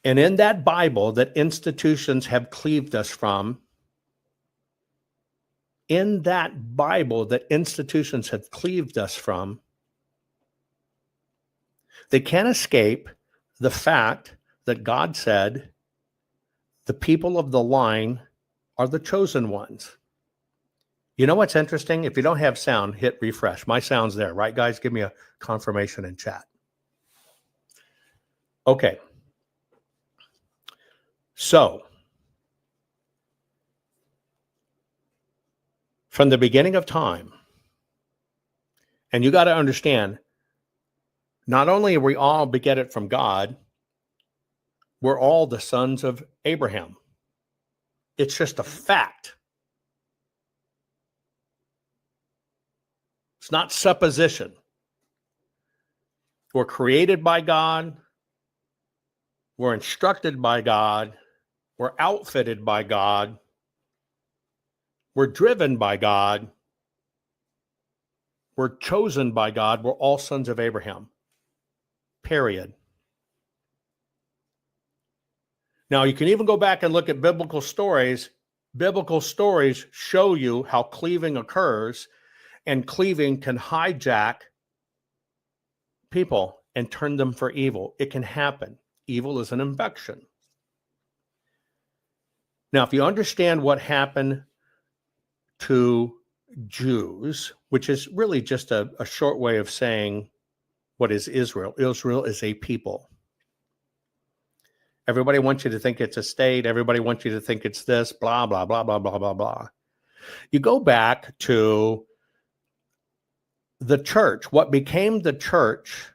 And in that Bible that institutions have cleaved us from, in that Bible that institutions have cleaved us from, they can't escape the fact that God said the people of the line are the chosen ones. You know what's interesting? If you don't have sound, hit refresh. My sound's there, right, guys? Give me a confirmation in chat. Okay. So, from the beginning of time, and you got to understand, not only are we all begetted from God, we're all the sons of Abraham. It's just a fact. It's not supposition. We're created by God. We're instructed by God. We're outfitted by God. We're driven by God. We're chosen by God. We're all sons of Abraham. Period. Now, you can even go back and look at biblical stories. Biblical stories show you how cleaving occurs, and cleaving can hijack people and turn them for evil. It can happen. Evil is an infection. Now, if you understand what happened to Jews, which is really just a short way of saying what is Israel. Israel is a people. Everybody wants you to think it's a state. Everybody wants you to think it's this, blah, blah, blah, blah, blah, blah, blah. You go back to the church. What became the church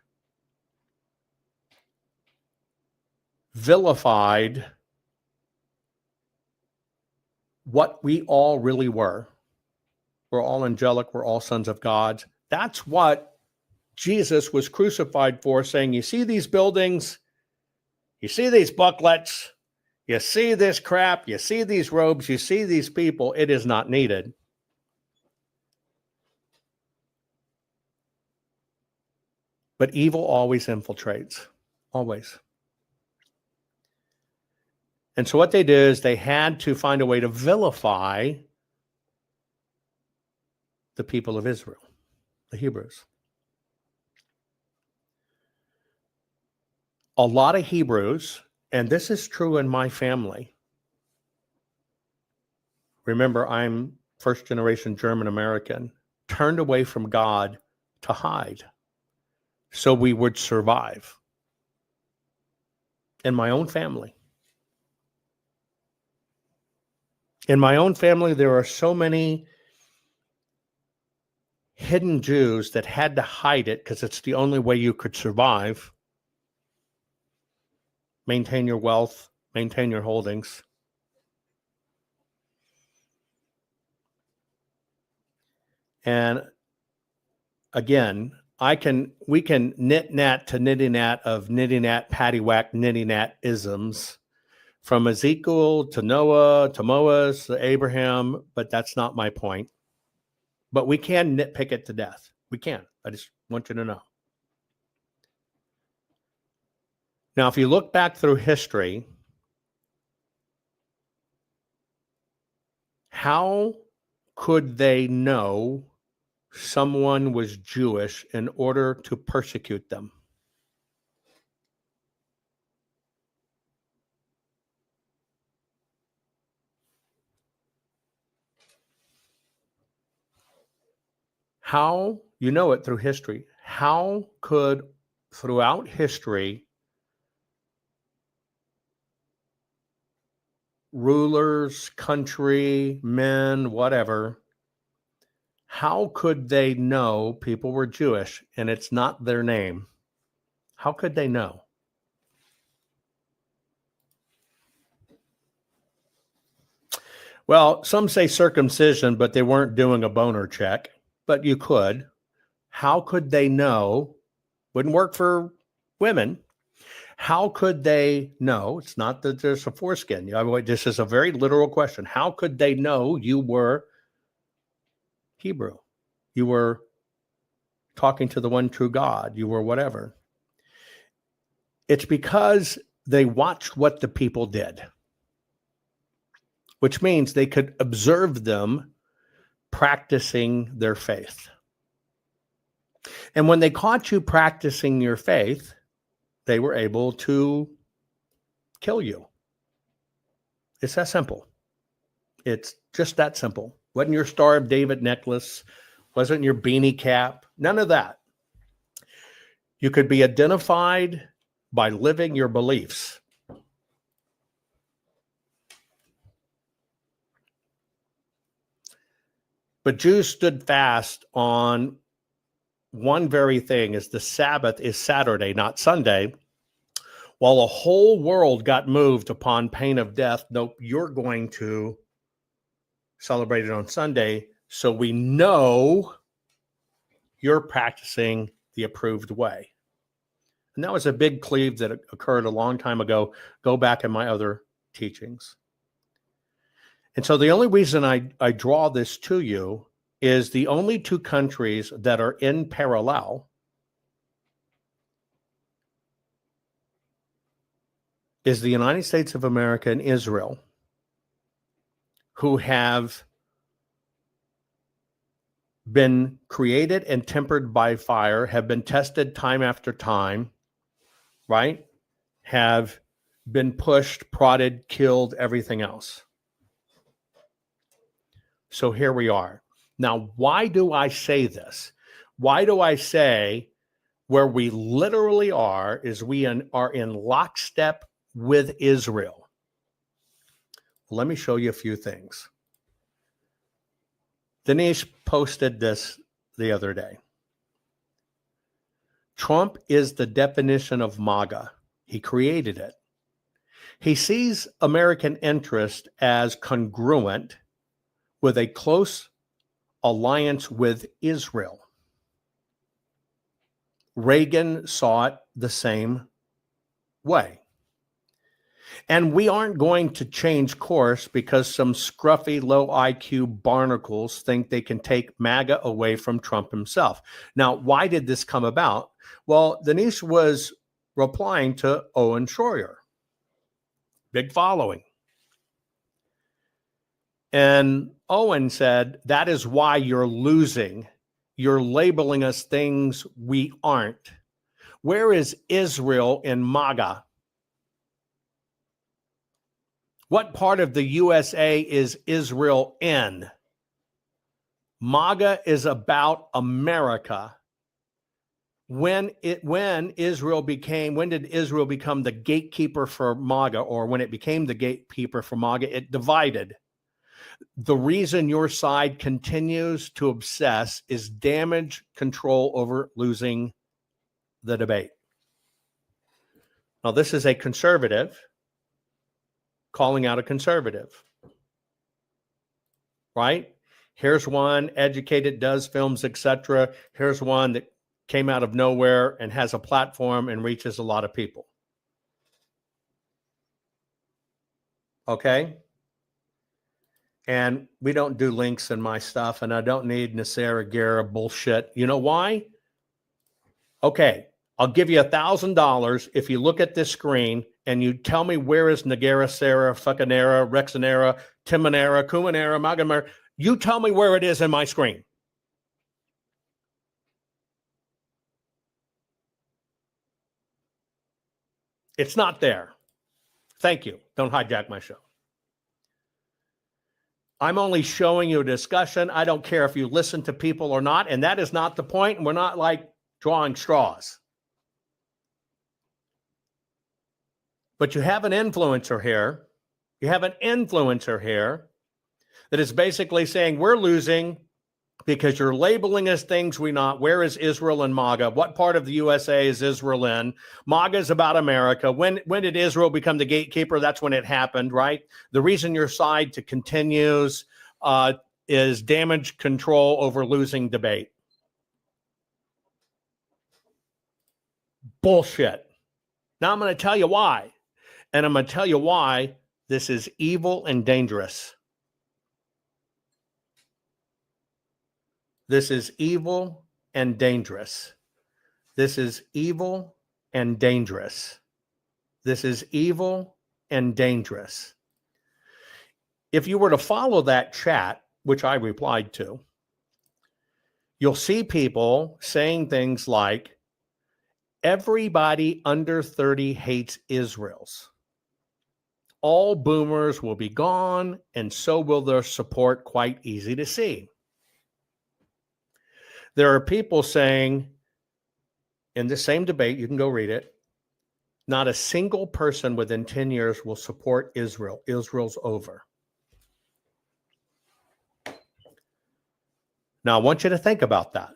vilified what we all really were. We're all angelic. We're all sons of God. That's what Jesus was crucified for, saying, you see these buildings, you see these booklets, you see this crap, you see these robes, you see these people, it is not needed. But evil always infiltrates, always. And so what they did is they had to find a way to vilify the people of Israel, the Hebrews. A lot of Hebrews, and this is true in my family. Remember, I'm first generation German American, turned away from God to hide so we would survive. In my own family. In my own family, there are so many hidden Jews that had to hide it because it's the only way you could survive, maintain your wealth, maintain your holdings. And again, we can nit-nat to nitty-nat of nitty-nat, paddywhack, nitty-nat isms from Ezekiel to Noah to Moses to Abraham, but that's not my point. But we can nitpick it to death. We can. I just want you to know. Now, if you look back through history, how could they know someone was Jewish in order to persecute them? How, you know it through history, how could throughout history rulers, country, men, whatever, how could they know people were Jewish and it's not their name? How could they know? Well, some say circumcision, but they weren't doing a boner check. But you could. How could they know? Wouldn't work for women. How could they know? It's not that there's a foreskin. This is a very literal question. How could they know you were Hebrew? You were talking to the one true God. You were whatever. It's because they watched what the people did, which means they could observe them practicing their faith. And when they caught you practicing your faith, they were able to kill you. It's that simple. It's just that simple. Wasn't your Star of David necklace, wasn't your beanie cap, none of that. You could be identified by living your beliefs. But Jews stood fast on one very thing, is the Sabbath is Saturday, not Sunday. While the whole world got moved upon pain of death, nope, you're going to celebrate it on Sunday, so we know you're practicing the approved way. And that was a big cleave that occurred a long time ago. Go back in my other teachings. And so the only reason I draw this to you is the only two countries that are in parallel is the United States of America and Israel, who have been created and tempered by fire, have been tested time after time, right? Have been pushed, prodded, killed, everything else. So here we are. Now, why do I say this? Why do I say where we literally are is we are in lockstep with Israel? Well, let me show you a few things. Dinesh posted this the other day. Trump is the definition of MAGA. He created it. He sees American interest as congruent with a close alliance with Israel. Reagan saw it the same way. And we aren't going to change course because some scruffy, low IQ barnacles think they can take MAGA away from Trump himself. Now, why did this come about? Well, Denise was replying to Owen Schroyer. Big following. And Owen said, that is why you're losing. You're labeling us things we aren't. Where is Israel in MAGA? What part of the USA is Israel in? MAGA is about America. When did Israel become the gatekeeper for MAGA, or when it became the gatekeeper for MAGA, it divided. The reason your side continues to obsess is damage control over losing the debate. Now, this is a conservative calling out a conservative, right? Here's one, educated, does films, etc. Here's one that came out of nowhere and has a platform and reaches a lot of people. Okay? And we don't do links in my stuff, and I don't need Nasser Aguirre bullshit. You know why? Okay, I'll give you $1,000 if you look at this screen and you tell me where is Nagara, Sarah, Fuckanera, Rexanera, Timonera, Kumanera, Magamera. You tell me where it is in my screen. It's not there. Thank you. Don't hijack my show. I'm only showing you a discussion. I don't care if you listen to people or not, and that is not the point. We're not like drawing straws. But you have an influencer here. You have an influencer here that is basically saying we're losing because you're labeling us things we not. Where is Israel and MAGA? What part of the USA is Israel in? MAGA is about America. When did Israel become the gatekeeper? That's when it happened, right? The reason your side to continues is damage control over losing debate. Bullshit. Now I'm going to tell you why. And I'm going to tell you why this is evil and dangerous. This is evil and dangerous. This is evil and dangerous. This is evil and dangerous. If you were to follow that chat, which I replied to, you'll see people saying things like, everybody under 30 hates Israel's. All boomers will be gone, and so will their support. Quite easy to see. There are people saying in the same debate, you can go read it, not a single person within 10 years will support Israel. Israel's over. Now, I want you to think about that.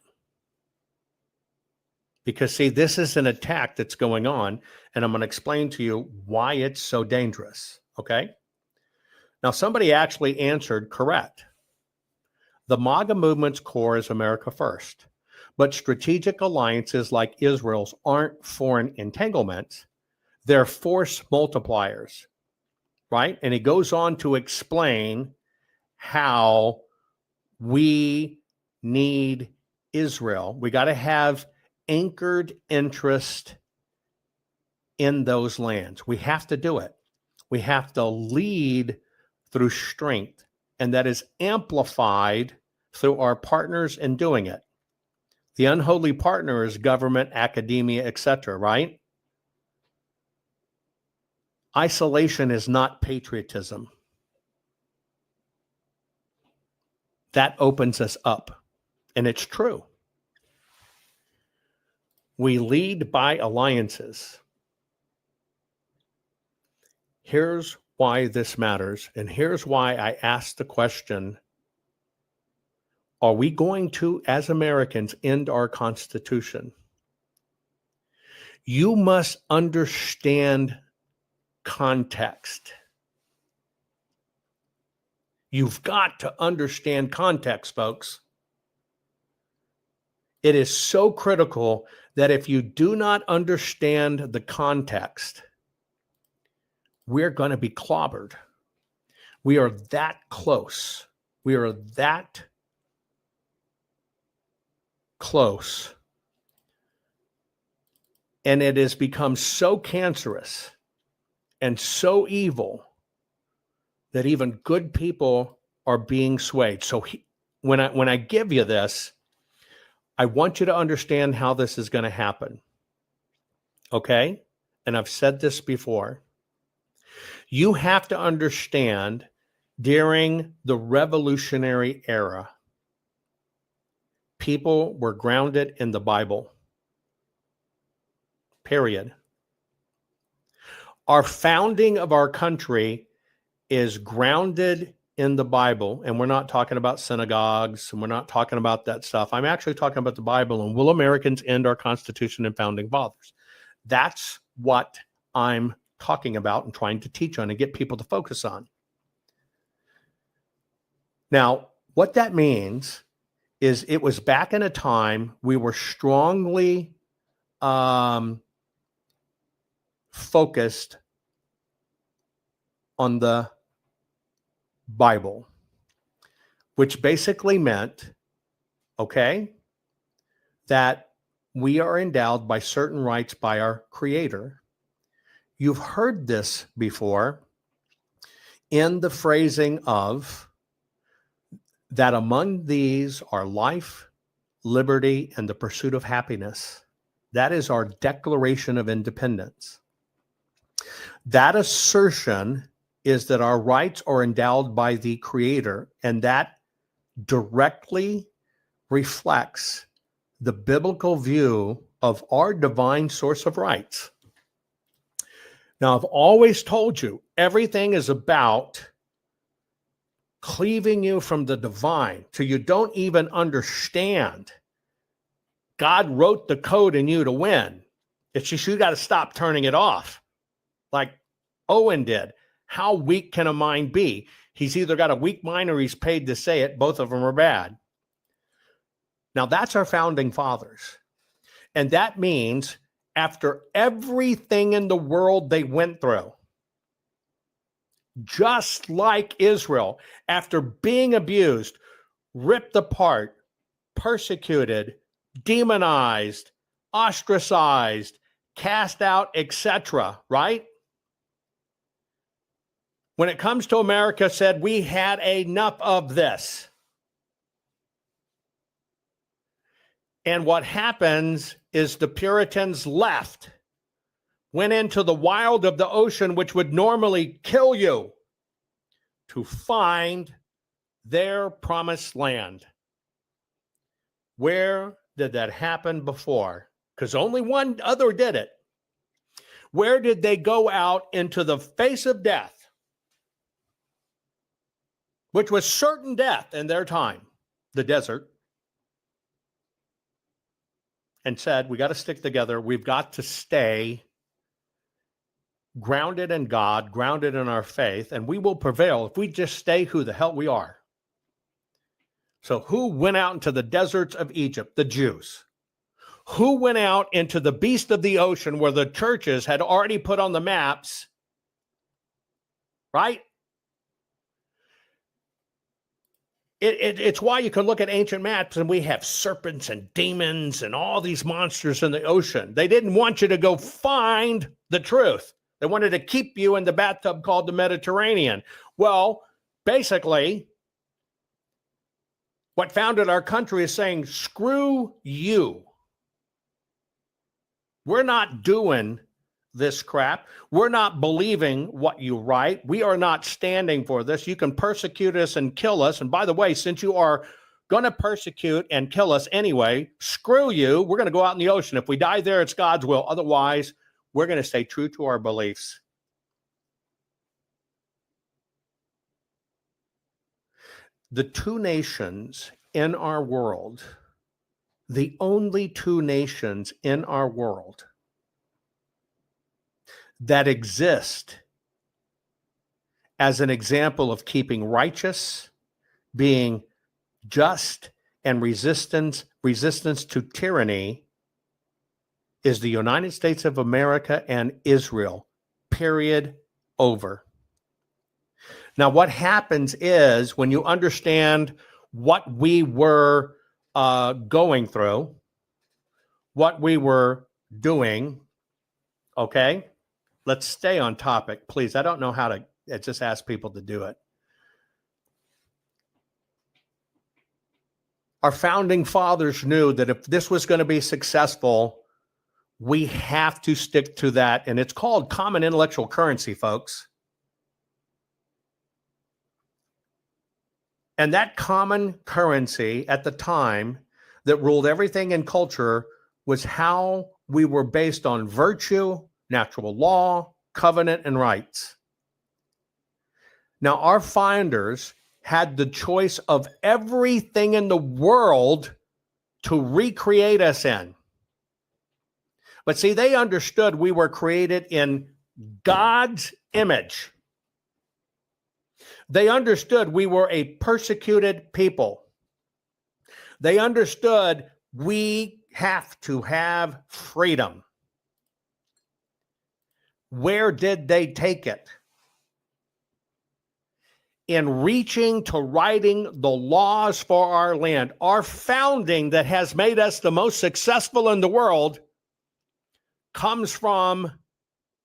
Because, see, this is an attack that's going on, and I'm going to explain to you why it's so dangerous, okay? Now, somebody actually answered correct. The MAGA movement's core is America first, but strategic alliances like Israel's aren't foreign entanglements. They're force multipliers, right? And he goes on to explain how we need Israel. We got to have anchored interest in those lands. We have to do it. We have to lead through strength, and that is amplified through our partners in doing it. The unholy partner is government, academia, etc., right? Isolation is not patriotism. That opens us up, and it's true. We lead by alliances. Here's why this matters, and here's why I asked the question, are we going to, as Americans, end our Constitution? You must understand context. You've got to understand context, folks. It is so critical that if you do not understand the context, we're going to be clobbered. We are that close. We are that close. And it has become so cancerous and so evil that even good people are being swayed. So when I give you this, I want you to understand how this is going to happen. Okay? And I've said this before. You have to understand during the Revolutionary Era, people were grounded in the Bible. Period. Our founding of our country is grounded in the Bible, and we're not talking about synagogues, and we're not talking about that stuff. I'm actually talking about the Bible and will Americans end our Constitution and Founding Fathers? That's what I'm talking about and trying to teach on and get people to focus on. Now, what that means is it was back in a time we were strongly focused on the Bible, which basically meant, okay, that we are endowed by certain rights by our Creator. You've heard this before in the phrasing of that among these are life, liberty, and the pursuit of happiness. That is our Declaration of Independence. That assertion is that our rights are endowed by the Creator, and that directly reflects the biblical view of our divine source of rights. Now, I've always told you, everything is about cleaving you from the divine till you don't even understand God wrote the code in you to win. It's just you got to stop turning it off like Owen did. How weak can a mind be? He's either got a weak mind or he's paid to say it. Both of them are bad. Now, that's our founding fathers. And that means after everything in the world they went through, just like Israel, after being abused, ripped apart, persecuted, demonized, ostracized, cast out, etc., right? When it comes to America, said we had enough of this. And what happens is the Puritans left, went into the wild of the ocean, which would normally kill you, to find their promised land. Where did that happen before? Because only one other did it. Where did they go out into the face of death, which was certain death in their time, the desert, and said, we got to stick together. We've got to stay grounded in God, grounded in our faith, and we will prevail if we just stay who the hell we are. So who went out into the deserts of Egypt? The Jews. Who went out into the beast of the ocean where the churches had already put on the maps? Right? It's why you can look at ancient maps and we have serpents and demons and all these monsters in the ocean. They didn't want you to go find the truth. They wanted to keep you in the bathtub called the Mediterranean. Well, basically, what founded our country is saying, screw you. We're not doing this crap. We're not believing what you write. We are not standing for this. You can persecute us and kill us. And by the way, since you are going to persecute and kill us anyway, screw you. We're going to go out in the ocean. If we die there, it's God's will. Otherwise, we're going to stay true to our beliefs. The two nations in our world, the only two nations in our world that exist as an example of keeping righteous, being just, and resistance to tyranny is the United States of America and Israel. Period. Over. Now, what happens is when you understand what we were going through, what we were doing, okay? Let's stay on topic, please. I don't know how to just ask people to do it. Our founding fathers knew that if this was going to be successful, we have to stick to that. And it's called common intellectual currency, folks. And that common currency at the time that ruled everything in culture was how we were based on virtue, natural law, covenant, and rights. Now, our founders had the choice of everything in the world to recreate us in. But see, they understood we were created in God's image. They understood we were a persecuted people. They understood we have to have freedom. Where did they take it? In reaching to writing the laws for our land. Our founding that has made us the most successful in the world comes from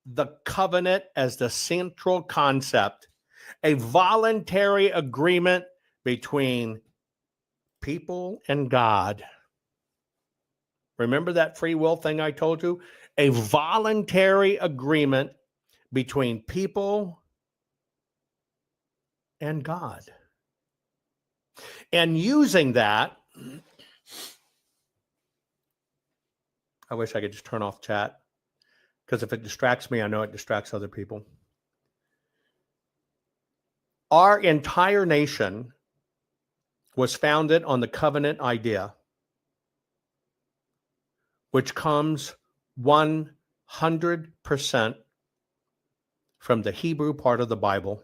the covenant as the central concept, a voluntary agreement between people and God. Remember that free will thing I told you? A voluntary agreement between people and God. And using that, I wish I could just turn off chat, because if it distracts me, I know it distracts other people. Our entire nation was founded on the covenant idea, which comes 100% from the Hebrew part of the Bible.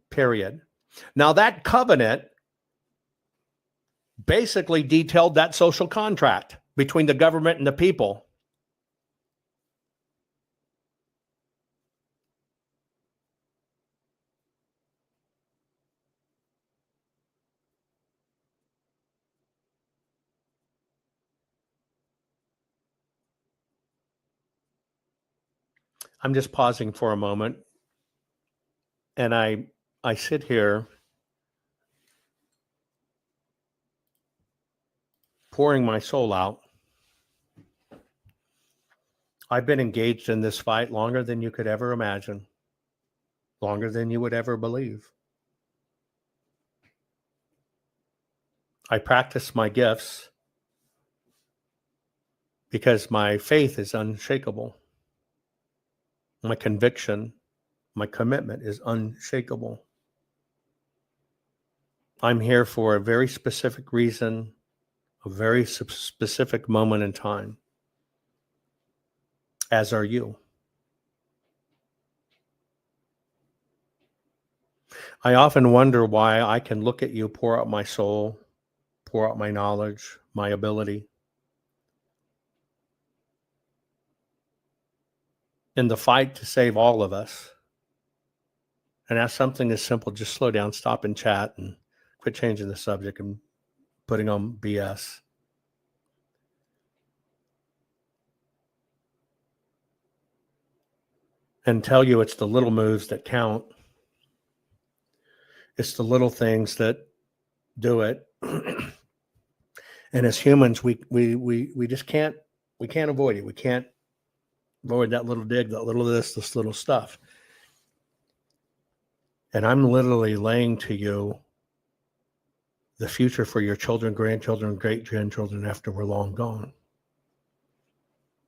Period. Now, that covenant basically detailed that social contract between the government and the people. I'm just pausing for a moment, and I sit here pouring my soul out. I've been engaged in this fight longer than you could ever imagine, longer than you would ever believe. I practice my gifts because my faith is unshakable. My conviction, my commitment is unshakable. I'm here for a very specific reason, a very specific moment in time, as are you. I often wonder why I can look at you, pour out my soul, pour out my knowledge, my ability, in the fight to save all of us. And ask something as simple, just slow down, stop and chat, and quit changing the subject and putting on BS. And tell you it's the little moves that count. It's the little things that do it. And as humans, we just can't avoid it. We can't avoid that little dig, that little this little stuff. And I'm literally laying to you the future for your children, grandchildren, great-grandchildren after we're long gone.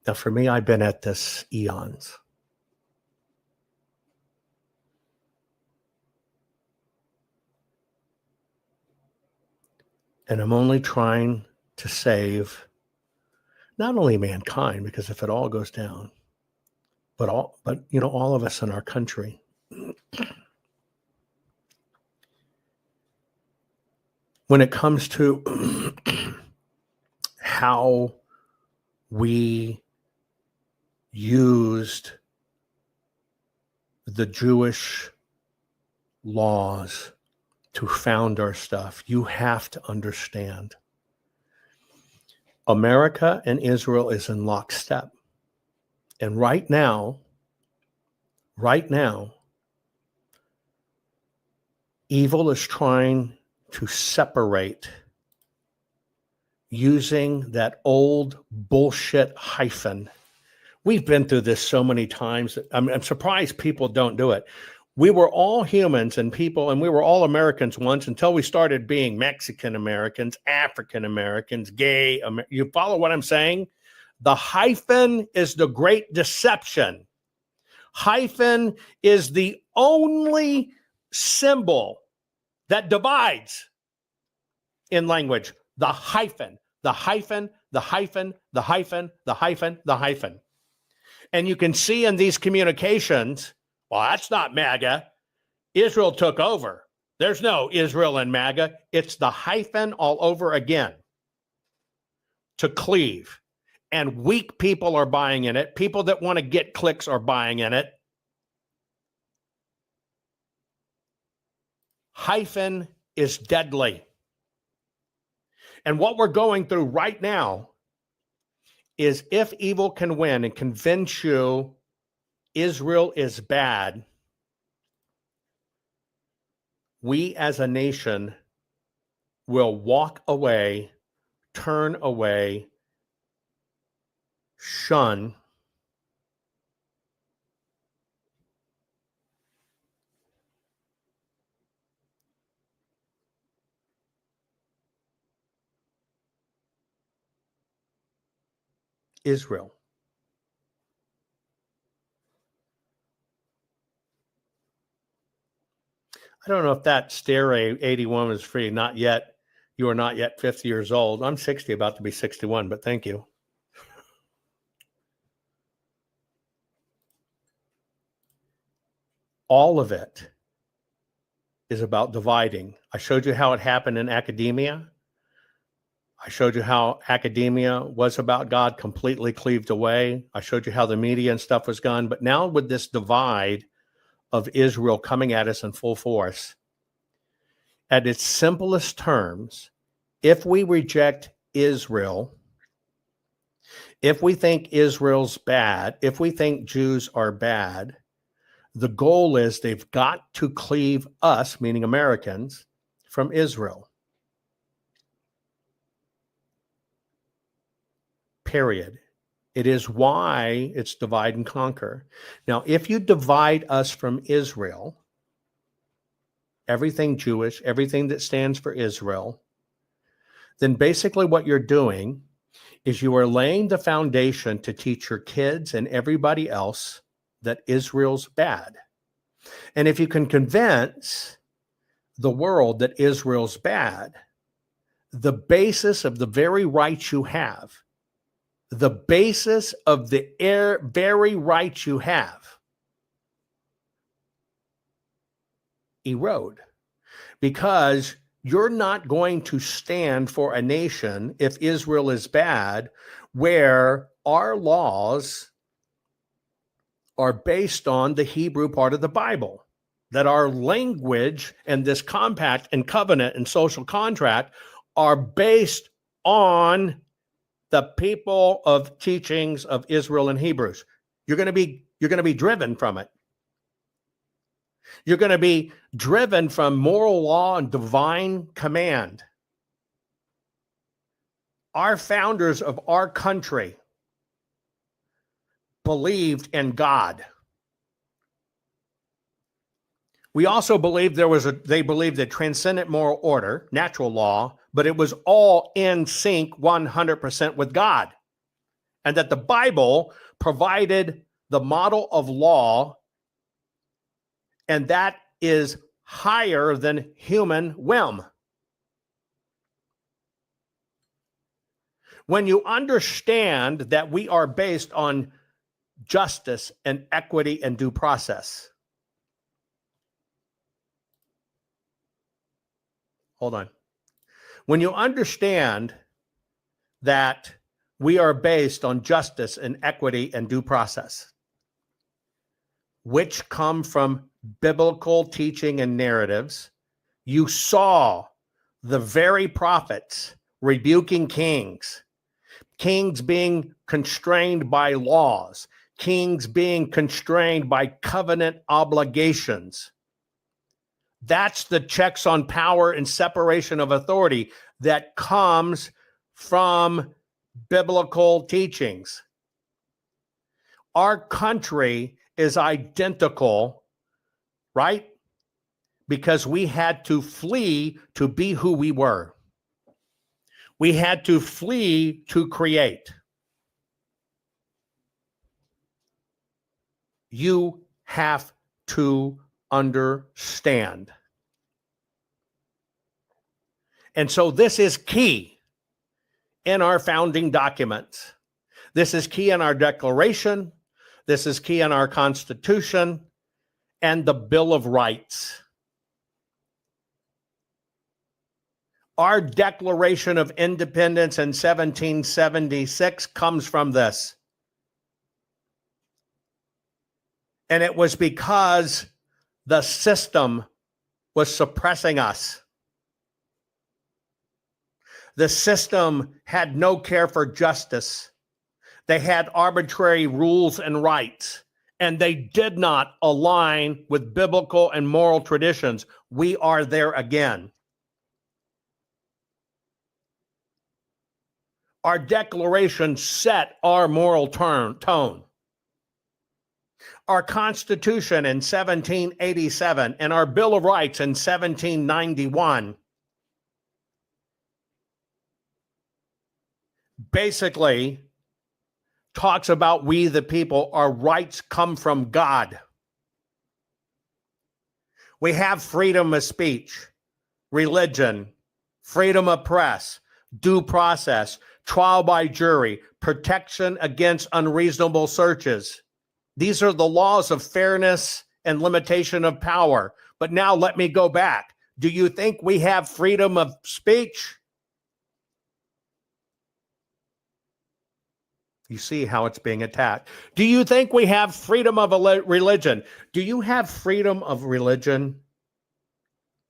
Now, for me, I've been at this eons. And I'm only trying to save not only mankind, because if it all goes down, but all of us in our country. When it comes to how we used the Jewish laws to found our stuff, you have to understand. America and Israel is in lockstep. And right now, evil is trying to separate using that old bullshit hyphen. We've been through this so many times. I'm surprised people don't do it. We were all humans and people, and we were all Americans once until we started being Mexican Americans, African Americans, gay. You follow what I'm saying? The hyphen is the great deception. Hyphen is the only symbol that divides in language. The hyphen, the hyphen, the hyphen, the hyphen, the hyphen, the hyphen. And you can see in these communications, well, that's not MAGA. Israel took over. There's no Israel and MAGA. It's the hyphen all over again to cleave. And weak people are buying in it. People that want to get clicks are buying in it. Hyphen is deadly. And what we're going through right now is if evil can win and convince you Israel is bad, we as a nation will walk away, turn away, shun Israel. I don't know if that Stairway 81 is free. Not yet. You are not yet 50 years old. I'm 60, about to be 61, but thank you. All of it is about dividing. I showed you how it happened in academia. I showed you how academia was about God, completely cleaved away. I showed you how the media and stuff was gone. But now with this divide of Israel coming at us in full force, at its simplest terms, if we reject Israel, if we think Israel's bad, if we think Jews are bad, the goal is they've got to cleave us, meaning Americans, from Israel. Period. It is why it's divide and conquer. Now, if you divide us from Israel, everything Jewish, everything that stands for Israel, then basically what you're doing is you are laying the foundation to teach your kids and everybody else that Israel's bad. And if you can convince the world that Israel's bad, the basis of the very rights you have, the basis of the very rights you have, erode. Because you're not going to stand for a nation, if Israel is bad, where our laws are based on the Hebrew part of the Bible, that our language and this compact and covenant and social contract are based on the people of teachings of Israel and Hebrews. You're going to be driven from it. You're going to be driven from moral law and divine command. Our founders of our country believed in God. We also believed they believed the transcendent moral order, natural law, but it was all in sync 100% with God. And that the Bible provided the model of law, and that is higher than human whim. When you understand that we are based on justice and equity and due process. Hold on. When you understand that we are based on justice and equity and due process, which come from biblical teaching and narratives, you saw the very prophets rebuking kings, kings being constrained by laws, kings being constrained by covenant obligations. That's the checks on power and separation of authority that comes from biblical teachings. Our country is identical, right? Because we had to flee to be who we were. We had to flee to create. You have to understand. And so this is key in our founding documents. This is key in our Declaration. This is key in our Constitution and the Bill of Rights. Our Declaration of Independence in 1776 comes from this. And it was because the system was suppressing us. The system had no care for justice. They had arbitrary rules and rights, and they did not align with biblical and moral traditions. We are there again. Our Declaration set our moral tone. Our Constitution in 1787 and our Bill of Rights in 1791 basically talks about we the people, our rights come from God. We have freedom of speech, religion, freedom of press, due process, trial by jury, protection against unreasonable searches. These are the laws of fairness and limitation of power. But now let me go back. Do you think we have freedom of speech? You see how it's being attacked. Do you think we have freedom of religion? Do you have freedom of religion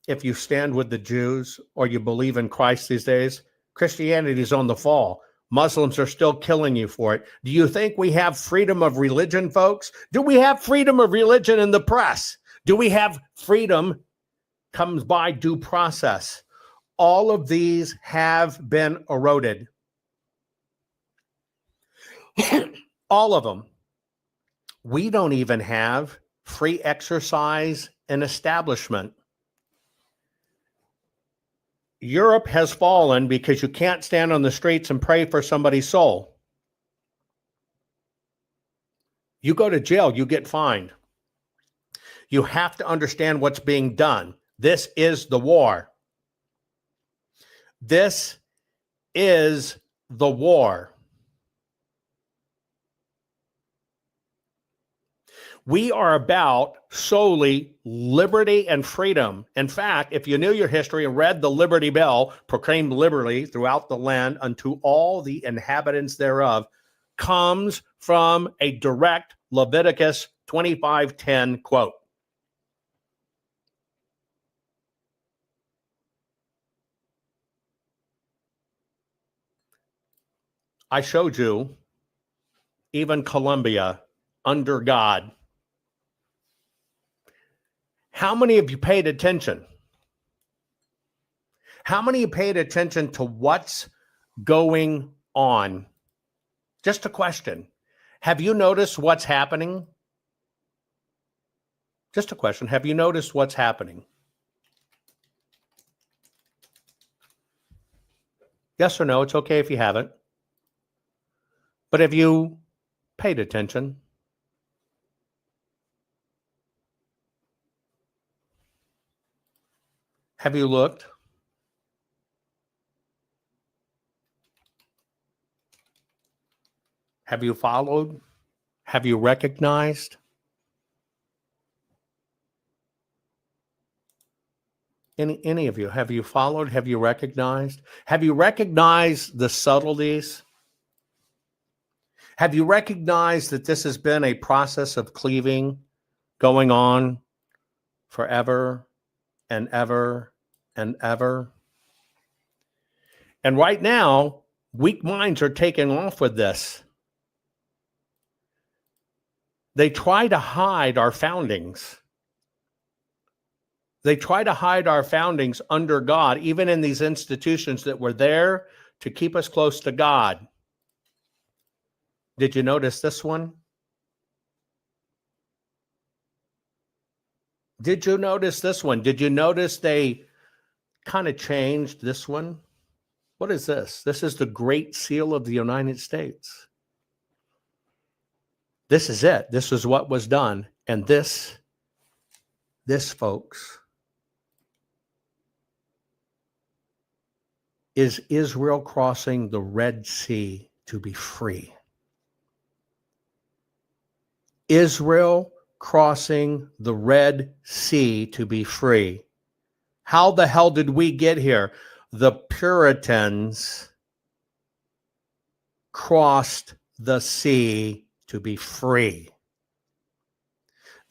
if you stand with the Jews or you believe in Christ these days? Christianity is on the fall. Muslims are still killing you for it. Do you think we have freedom of religion, folks? Do we have freedom of religion in the press? Do we have freedom comes by due process? All of these have been eroded. All of them. We don't even have free exercise and establishment. Europe has fallen because you can't stand on the streets and pray for somebody's soul. You go to jail, you get fined. You have to understand what's being done. This is the war. This is the war. We are about solely liberty and freedom. In fact, if you knew your history and read the Liberty Bell, proclaimed liberty throughout the land unto all the inhabitants thereof, comes from a direct Leviticus 25:10 quote. I showed you even Colombia under God. How many of you paid attention? How many of you paid attention to what's going on? Just a question. Have you noticed what's happening? Just a question. Have you noticed what's happening? Yes or no? It's okay if you haven't. But have you paid attention? Have you looked? Have you followed? Have you recognized? Any of you, have you followed? Have you recognized? Have you recognized the subtleties? Have you recognized that this has been a process of cleaving going on forever and ever and ever? And right now, weak minds are taking off with this. They try to hide our foundings. They try to hide our foundings under God, even in these institutions that were there to keep us close to God. Did you notice this one? Did you notice this one? Did you notice they kind of changed this one? What is this? This is the Great Seal of the United States. This is it. This is what was done. And this this, folks, is Israel crossing the Red Sea to be free. Israel crossing the Red Sea to be free. How the hell did we get here? The Puritans crossed the sea to be free.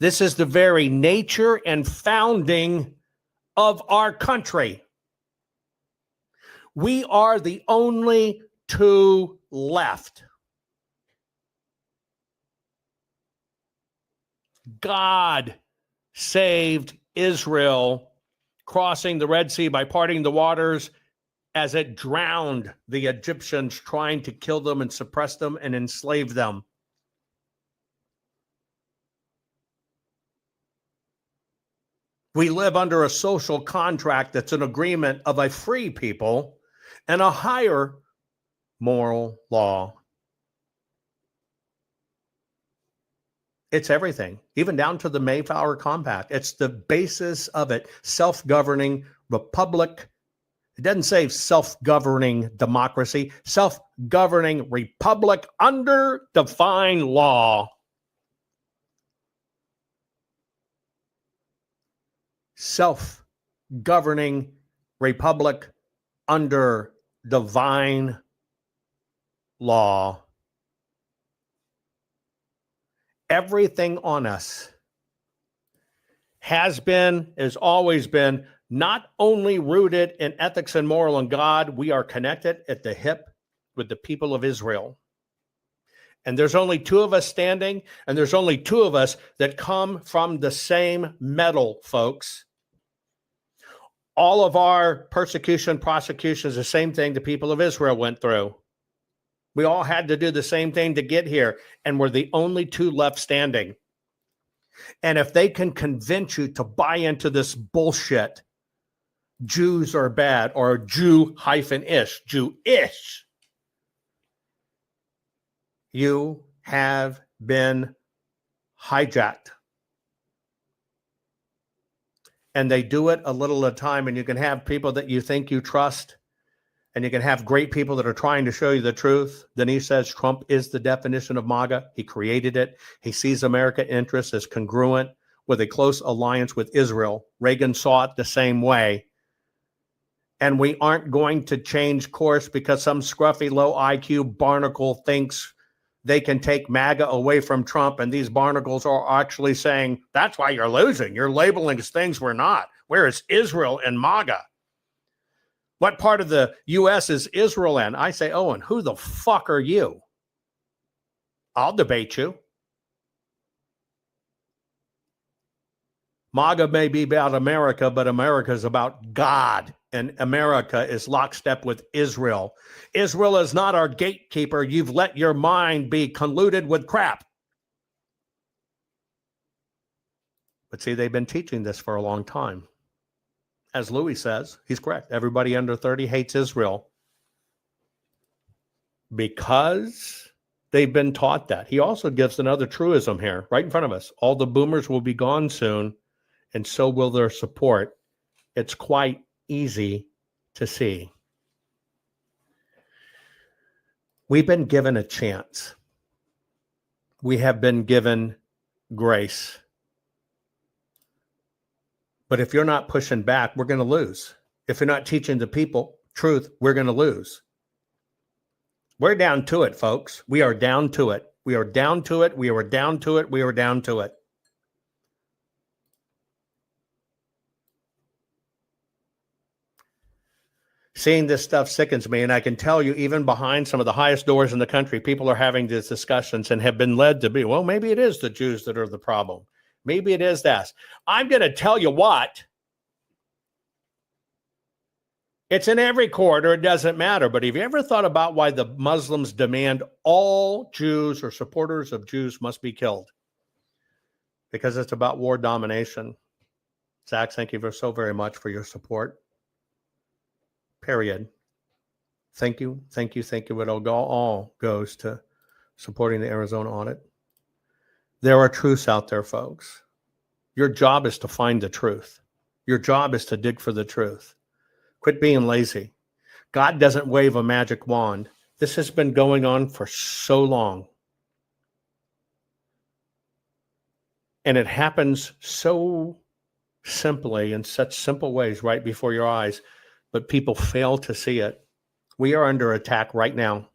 This is the very nature and founding of our country. We are the only two left. God saved Israel crossing the Red Sea by parting the waters as it drowned the Egyptians trying to kill them and suppress them and enslave them. We live under a social contract that's an agreement of a free people and a higher moral law. It's everything, even down to the Mayflower Compact. It's the basis of it. Self-governing republic. It doesn't say self-governing democracy. Self-governing republic under divine law. Self-governing republic under divine law. Everything on us has been, has always been, not only rooted in ethics and moral and God, we are connected at the hip with the people of Israel. And there's only two of us standing, and there's only two of us that come from the same metal, folks. All of our persecution, prosecution is the same thing the people of Israel went through. We all had to do the same thing to get here, and we're the only two left standing. And if they can convince you to buy into this bullshit, Jews are bad, or Jew-ish, Jewish, you have been hijacked. And they do it a little at a time, and you can have people that you think you trust, and you can have great people that are trying to show you the truth. Denise says Trump is the definition of MAGA. He created it. He sees American interests as congruent with a close alliance with Israel. Reagan saw it the same way. And we aren't going to change course because some scruffy low IQ barnacle thinks they can take MAGA away from Trump. And these barnacles are actually saying, that's why you're losing. You're labeling things we're not. Where is Israel and MAGA? What part of the U.S. is Israel in? I say, Owen, who the fuck are you? I'll debate you. MAGA may be about America, but America is about God, and America is lockstep with Israel. Israel is not our gatekeeper. You've let your mind be colluded with crap. But see, they've been teaching this for a long time. As Louis says, he's correct. Everybody under 30 hates Israel because they've been taught that. He also gives another truism here right in front of us. All the boomers will be gone soon, and so will their support. It's quite easy to see. We've been given a chance. We have been given grace. But if you're not pushing back, we're going to lose. If you're not teaching the people truth, we're going to lose. We're down to it, folks. We are down to it. We are down to it. We are down to it. We are down to it. Seeing this stuff sickens me, and I can tell you, even behind some of the highest doors in the country, people are having these discussions and have been led to be, well, maybe it is the Jews that are the problem. Maybe it is that. I'm going to tell you what. It's in every quarter. It doesn't matter. But have you ever thought about why the Muslims demand all Jews or supporters of Jews must be killed? Because it's about war domination. Zach, thank you so very much for your support. Period. Thank you. Thank you. Thank you. It all goes to supporting the Arizona audit. There are truths out there, folks. Your job is to find the truth. Your job is to dig for the truth. Quit being lazy. God doesn't wave a magic wand. This has been going on for so long. And it happens so simply in such simple ways right before your eyes, but people fail to see it. We are under attack right now.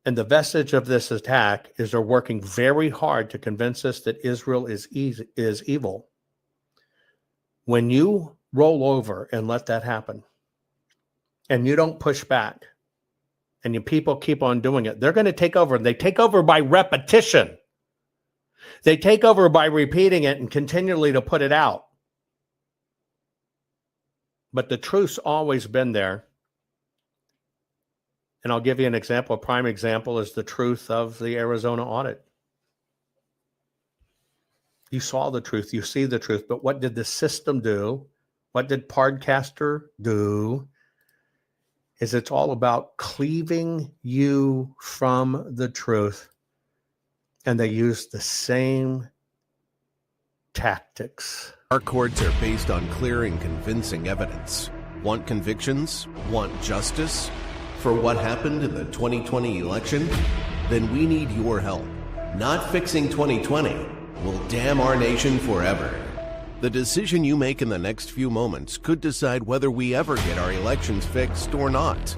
And the vestige of this attack is they're working very hard to convince us that Israel is evil. When you roll over and let that happen, and you don't push back, and your people keep on doing it, they're going to take over. They take over by repetition. They take over by repeating it and continually to put it out. But the truth's always been there. And I'll give you an example. A prime example is the truth of the Arizona audit. You saw the truth. You see the truth. But what did the system do? What did Podcaster do? Is it's all about cleaving you from the truth. And they use the same tactics. Our courts are based on clear and convincing evidence. Want convictions? Want justice? For what happened in the 2020 election? Then we need your help. Not fixing 2020 will damn our nation forever. The decision you make in the next few moments could decide whether we ever get our elections fixed or not.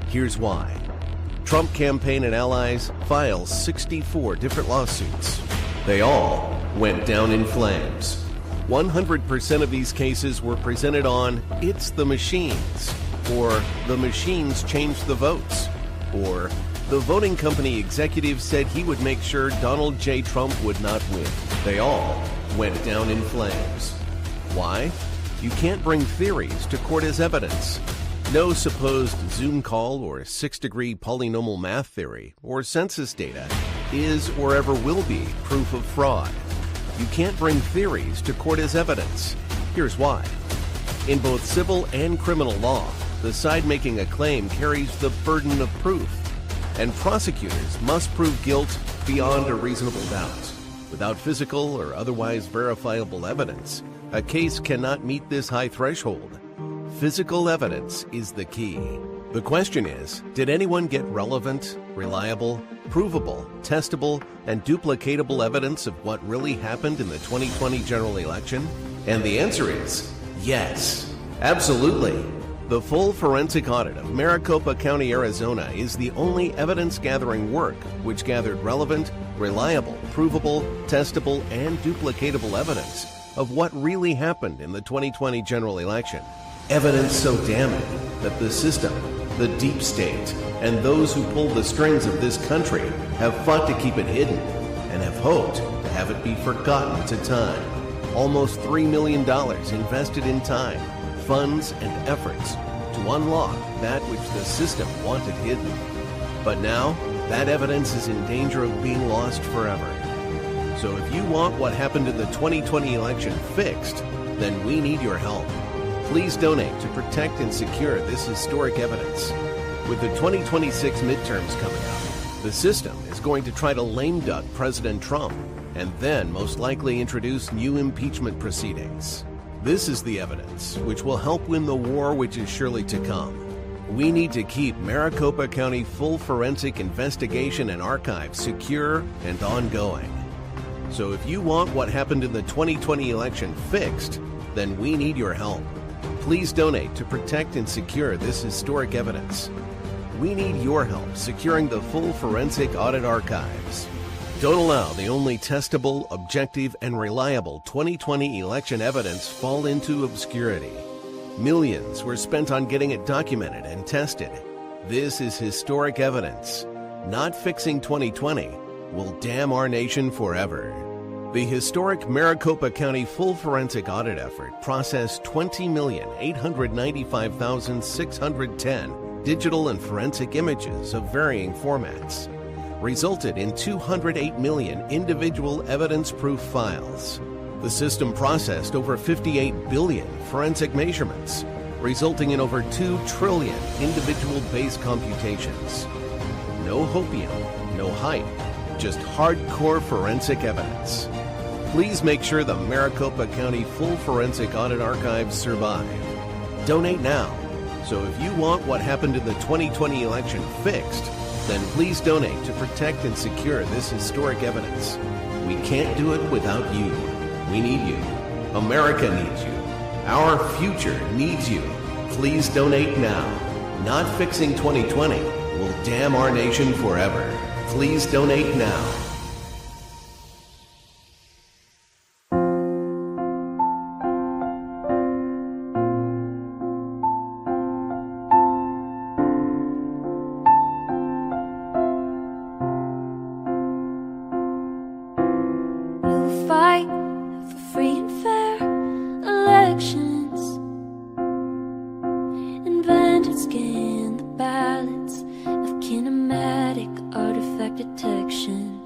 Here's why. Trump campaign and allies file 64 different lawsuits. They all went down in flames. 100% of these cases were presented on It's the Machines, or the machines changed the votes, or the voting company executive said he would make sure Donald J. Trump would not win. They all went down in flames. Why? You can't bring theories to court as evidence. No supposed Zoom call or six-degree polynomial math theory or census data is or ever will be proof of fraud. You can't bring theories to court as evidence. Here's why. In both civil and criminal law, the side making a claim carries the burden of proof, and prosecutors must prove guilt beyond a reasonable doubt. Without physical or otherwise verifiable evidence, a case cannot meet this high threshold. Physical evidence is the key. The question is, did anyone get relevant, reliable, provable, testable, and duplicatable evidence of what really happened in the 2020 general election? And the answer is yes, absolutely. The full forensic audit of Maricopa County, Arizona is the only evidence-gathering work which gathered relevant, reliable, provable, testable, and duplicatable evidence of what really happened in the 2020 general election. Evidence so damning that the system, the deep state, and those who pull the strings of this country have fought to keep it hidden and have hoped to have it be forgotten to time. Almost $3 million invested in time, funds, and efforts to unlock that which the system wanted hidden. But now, that evidence is in danger of being lost forever. So if you want what happened in the 2020 election fixed, then we need your help. Please donate to protect and secure this historic evidence. With the 2026 midterms coming up, the system is going to try to lame duck President Trump and then most likely introduce new impeachment proceedings. This is the evidence which will help win the war which is surely to come. We need to keep Maricopa County full forensic investigation and archive secure and ongoing. So if you want what happened in the 2020 election fixed, then we need your help. Please donate to protect and secure this historic evidence. We need your help securing the full forensic audit archives. Don't allow the only testable, objective, and reliable 2020 election evidence fall into obscurity. Millions were spent on getting it documented and tested. This is historic evidence. Not fixing 2020 will damn our nation forever. The historic Maricopa County full forensic audit effort processed 20,895,610 digital and forensic images of varying formats, resulted in 208 million individual evidence-proof files. The system processed over 58 billion forensic measurements, resulting in over 2 trillion individual base computations. No hopium, no hype, just hardcore forensic evidence. Please make sure the Maricopa County Full Forensic Audit Archives survive. Donate now. So if you want what happened in the 2020 election fixed, then please donate to protect and secure this historic evidence. We can't do it without you. We need you. America needs you. Our future needs you. Please donate now. Not fixing 2020 will damn our nation forever. Please donate now. You fight for free and fair elections, invent and scan the ballots of kinematic artifact detection.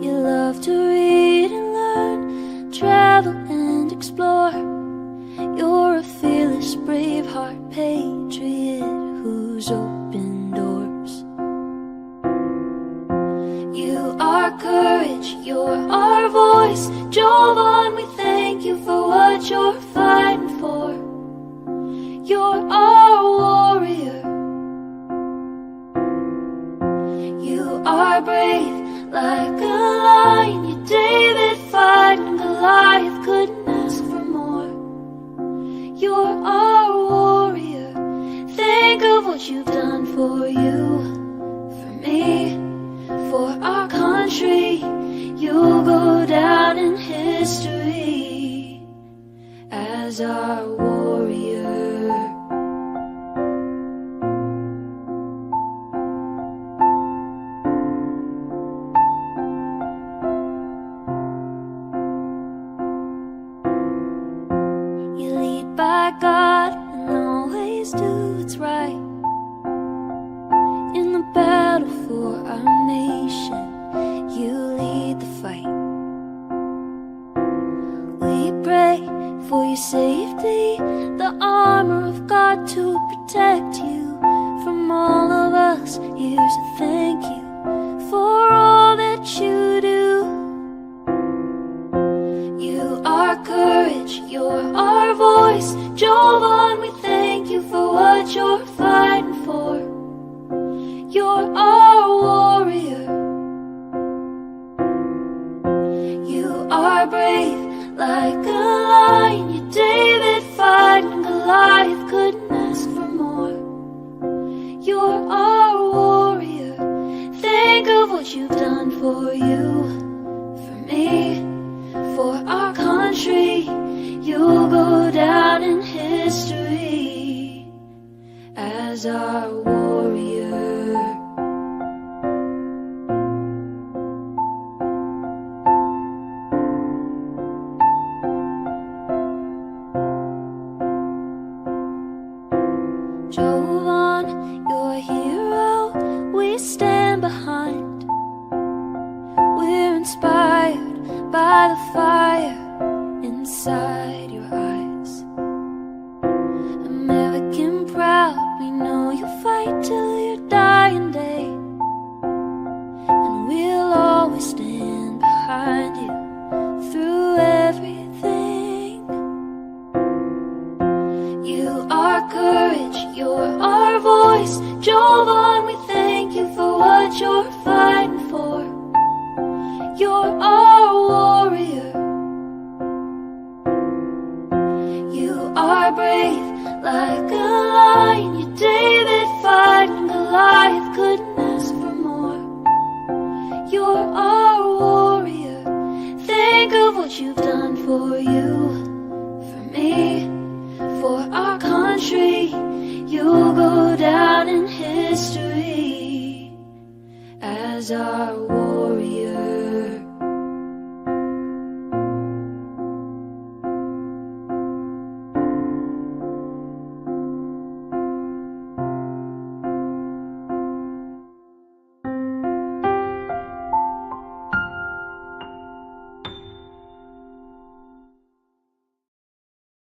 You love to read and learn, travel and explore. You're a fearless, braveheart patriot who's opened doors. You are courage, you're our voice. Jovan, we thank you for what you're fighting for. You're our warrior. You are brave like a lion. You're David fighting Goliath, couldn't ask for more. You're our warrior. Think of what you've done for you, for me, for our country. You'll go down in history as our warrior. You lead by God and always do what's right. In the battle for our nation, you lead the fight. We pray for your safety, the armor of God to protect you from all of us. Here's a thank you for all that you do. You are courage, you're our voice. Jovan, we thank you for what you're fighting for. You're our warrior. You are brave like a lion. You're David fighting Goliath, couldn't ask for more. You're our warrior. Think of what you've done for you, for me, for our country. You'll go down in history as our warrior. Jovan, you're a hero we stand behind. We're inspired by the fire inside your eyes. American proud, we know you'll fight till your dying day. And we'll always stand behind you through everything. You are courage, you're our voice. Jovan, we thank you for what you're fighting for. You're our warrior. You are brave like a lion. You're David fighting Goliath, couldn't ask for more. You're our warrior. Think of what you've done for you, for me, for our country. You'll go down in history as our warrior.